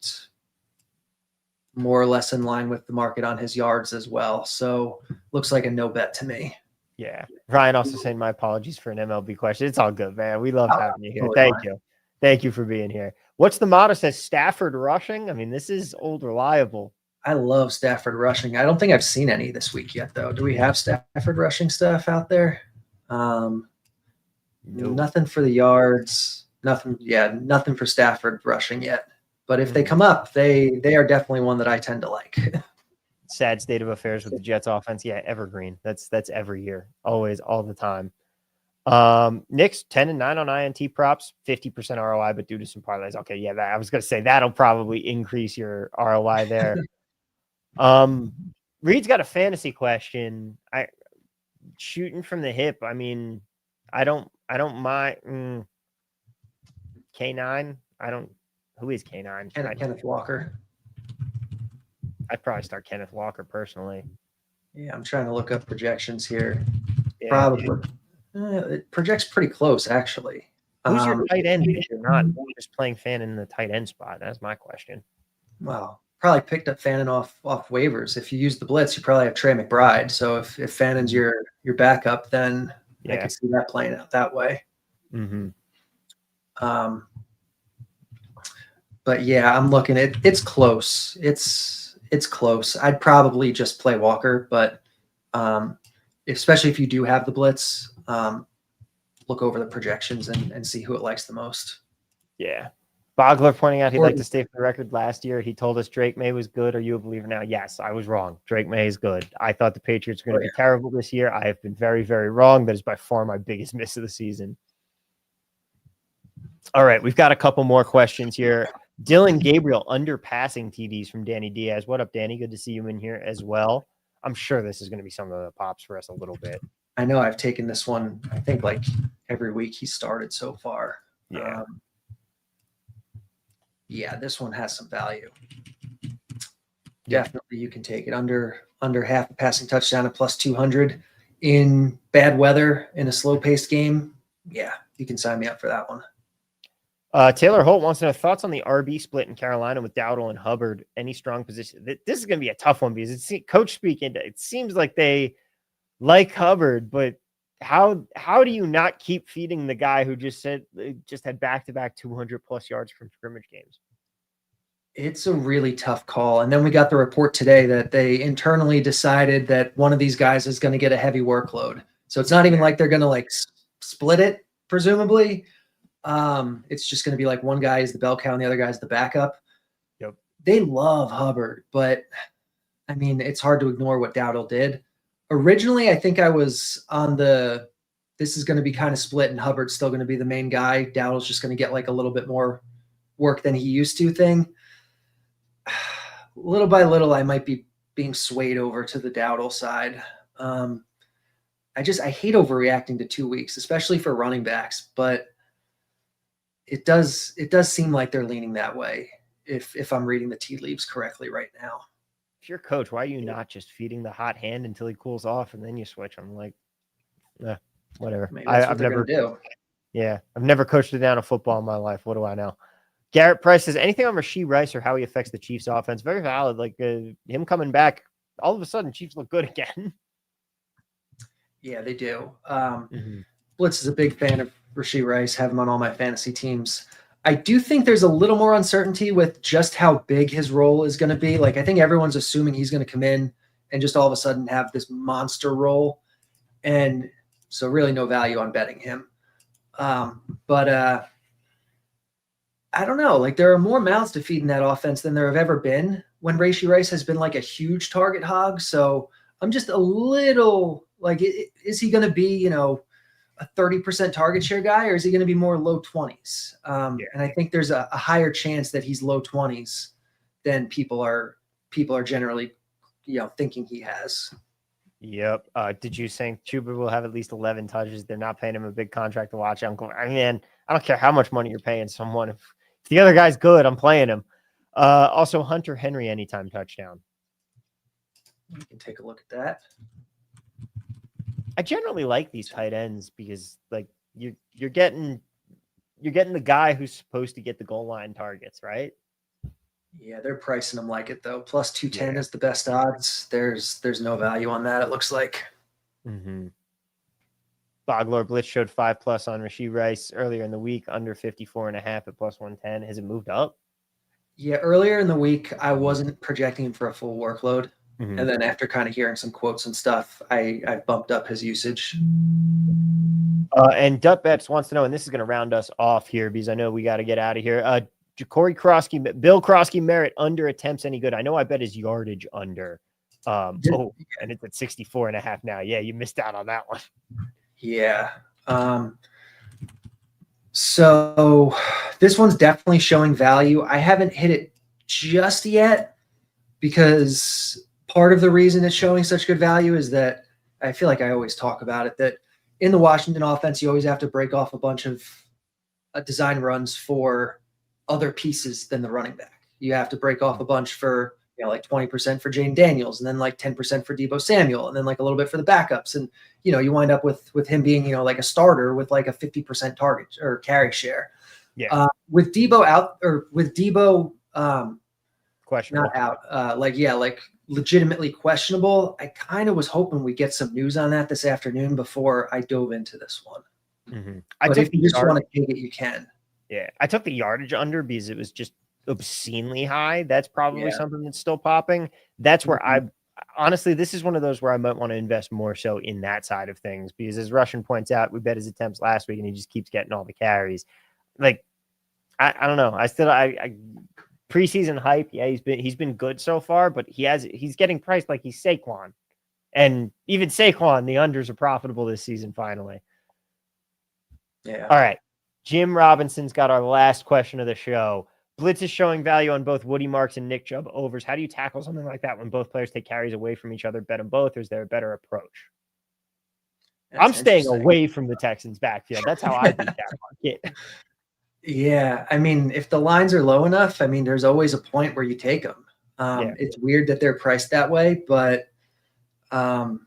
more or less in line with the market on his yards as well. So looks like a no bet to me. Yeah. Ryan also saying my apologies for an MLB question. It's all good, man. We love having you here. Totally Thank fine. you. Thank you for being here. What's the motto? Says Stafford rushing? I mean, this is old reliable. I love Stafford rushing. I don't think I've seen any this week yet, though. Do we have Stafford rushing stuff out there? No. Nothing for the yards. Nothing for Stafford rushing yet. But if they Mhm. come up, they are definitely one that I tend to like. Sad state of affairs with the Jets offense. Yeah, evergreen. That's every year. Always, all the time. Knicks 10-9 on INT props, 50% ROI, but due to some parlays. Okay, yeah, I was gonna say that'll probably increase your ROI there. Reed's got a fantasy question. Shooting from the hip. I mean, I don't mind K9. Who is K9? Kenneth Walker. I'd probably start Kenneth Walker personally. Yeah, I'm trying to look up projections here. Yeah. Probably. It projects pretty close, actually. Who's your tight end if you're not just playing Fan in the tight end spot? That's my question. Well, probably picked up Fannin off waivers. If you use the blitz, you probably have Trey McBride. So if Fannin's your backup, then I could see that playing out that way. Mm-hmm. But yeah, I'm looking at it's close. It's close. I'd probably just play Walker, but especially if you do have the blitz, look over the projections and see who it likes the most. Yeah. Bogler pointing out he'd like to stay for the record. Last year, he told us Drake May was good. Are you a believer now? Yes, I was wrong. Drake May is good. I thought the Patriots were going to be terrible this year. I have been very, very wrong. That is by far my biggest miss of the season. All right, we've got a couple more questions here. Dylan Gabriel underpassing TDs from Danny Diaz. What up, Danny? Good to see you in here as well. I'm sure this is going to be something that pops for us a little bit. I know I've taken this one, I think, like every week he started so far. Yeah. Yeah, this one has some value. Definitely you can take it under half a passing touchdown at plus 200 in bad weather in a slow-paced game. Yeah, you can sign me up for that one. Taylor Holt wants to know thoughts on the RB split in Carolina with Dowdle and Hubbard. Any strong position? This is going to be a tough one because it's coach speaking. It seems like they like Hubbard, but how do you not keep feeding the guy who just had back-to-back 200+ yards from scrimmage games? It's a really tough call. And then we got the report today that they internally decided that one of these guys is going to get a heavy workload. So it's not even like they're going to like split it, presumably. It's just going to be like one guy is the bell cow and the other guy is the backup. Yep. They love Hubbard, but I mean, it's hard to ignore what Dowdle did. Originally, I think I was on this is going to be kind of split and Hubbard's still going to be the main guy. Dowdle's just going to get like a little bit more work than he used to thing. Little by little, I might be being swayed over to the Dowdle side. I hate overreacting to 2 weeks, especially for running backs, but it does seem like they're leaning that way if I'm reading the tea leaves correctly right now. If you're coach, why are you not just feeding the hot hand until he cools off and then you switch? I'm like, whatever. Maybe that's what they're going to do. Yeah, I've never coached it down a football in my life. What do I know? Garrett Price says, anything on Rashee Rice or how he affects the Chiefs offense? Very valid. Like him coming back, all of a sudden, Chiefs look good again. Yeah, they do. Blitz is a big fan of Rashee Rice, have him on all my fantasy teams. I do think there's a little more uncertainty with just how big his role is going to be. Like, I think everyone's assuming he's going to come in and just all of a sudden have this monster role. And so really no value on betting him. But I don't know. Like, there are more mouths to feed in that offense than there have ever been when Rashee Rice has been like a huge target hog. So I'm just a little like, is he going to be, a 30% target share guy, or is he going to be more low 20s? And I think there's a higher chance that he's low 20s than people are generally, thinking he has. Yep. Did you think Chuba will have at least 11 touches? They're not paying him a big contract to watch. I don't care how much money you're paying someone. If the other guy's good, I'm playing him. Also, Hunter Henry anytime touchdown. We can take a look at that. I generally like these tight ends because like you're getting the guy who's supposed to get the goal line targets, right? Yeah, they're pricing them like it though. Plus 210 Yeah. is the best odds. There's no value on that, it looks like. Mm-hmm. Bogler Blitz showed 5+ on Rashee Rice earlier in the week, under 54.5 at +110. Has it moved up? Yeah, earlier in the week, I wasn't projecting him for a full workload. Mm-hmm. And then after kind of hearing some quotes and stuff, I bumped up his usage. And Duttbets wants to know, and this is going to round us off here because I know we got to get out of here. Bill Krosky Merritt under attempts any good? I know I bet his yardage under. And it's at 64.5 now. Yeah, you missed out on that one. Yeah. So this one's definitely showing value. I haven't hit it just yet because part of the reason it's showing such good value is that I feel like I always talk about it, that in the Washington offense, you always have to break off a bunch of design runs for other pieces than the running back. You have to break off a bunch for, like 20% for Jaden Daniels, and then like 10% for Deebo Samuel, and then like a little bit for the backups. And, you wind up with him being, like a starter with like a 50% target or carry share. Yeah. With Deebo out, or with Deebo questionable. not out, like legitimately questionable. I kind of was hoping we get some news on that this afternoon before I dove into this one. Mm-hmm. But if you just want to take it, you can. Yeah. I took the yardage under because it was just obscenely high. That's probably something that's still popping. That's where honestly, this is one of those where I might want to invest more so in that side of things because as Russian points out, we bet his attempts last week and he just keeps getting all the carries. Like, I don't know. I preseason hype. Yeah, he's been good so far, but he's getting priced like he's Saquon. And even Saquon, the unders are profitable this season finally. Yeah. All right. Jim Robinson's got our last question of the show. Blitz is showing value on both Woody Marks and Nick Chubb overs. How do you tackle something like that when both players take carries away from each other? Bet them both, or is there a better approach? I'm staying away from the Texans' backfield. That's how I beat that market. Yeah, I mean, if the lines are low enough, there's always a point where you take them. It's weird that they're priced that way, but you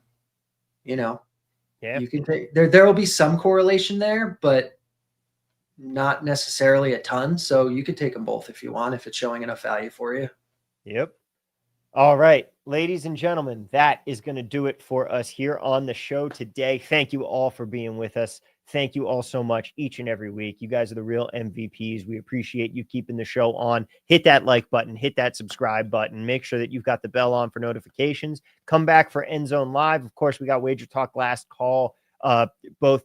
can take there will be some correlation there, but not necessarily a ton. So you could take them both if you want, if it's showing enough value for you. Yep. All right, ladies and gentlemen, that is going to do it for us here on the show today. Thank you all for being with us. Thank you all so much each and every week. You guys are the real MVPs. We appreciate you keeping the show on. Hit that like button, hit that subscribe button. Make sure that you've got the bell on for notifications. Come back for End Zone Live. Of course, we got Wager Talk last call, both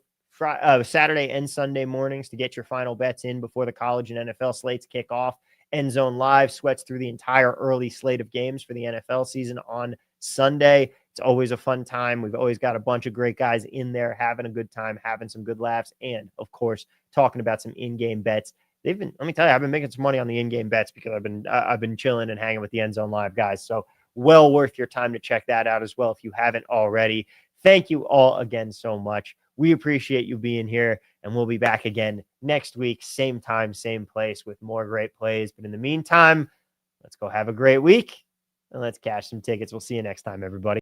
Saturday and Sunday mornings to get your final bets in before the college and NFL slates kick off. End Zone Live sweats through the entire early slate of games for the NFL season on Sunday. It's always a fun time. We've always got a bunch of great guys in there having a good time, having some good laughs, and of course, talking about some in-game bets. Let me tell you, I've been making some money on the in-game bets because I've been chilling and hanging with the End Zone Live guys. So well worth your time to check that out as well if you haven't already. Thank you all again so much. We appreciate you being here, and we'll be back again next week, same time, same place with more great plays. But in the meantime, let's go have a great week and let's cash some tickets. We'll see you next time, everybody.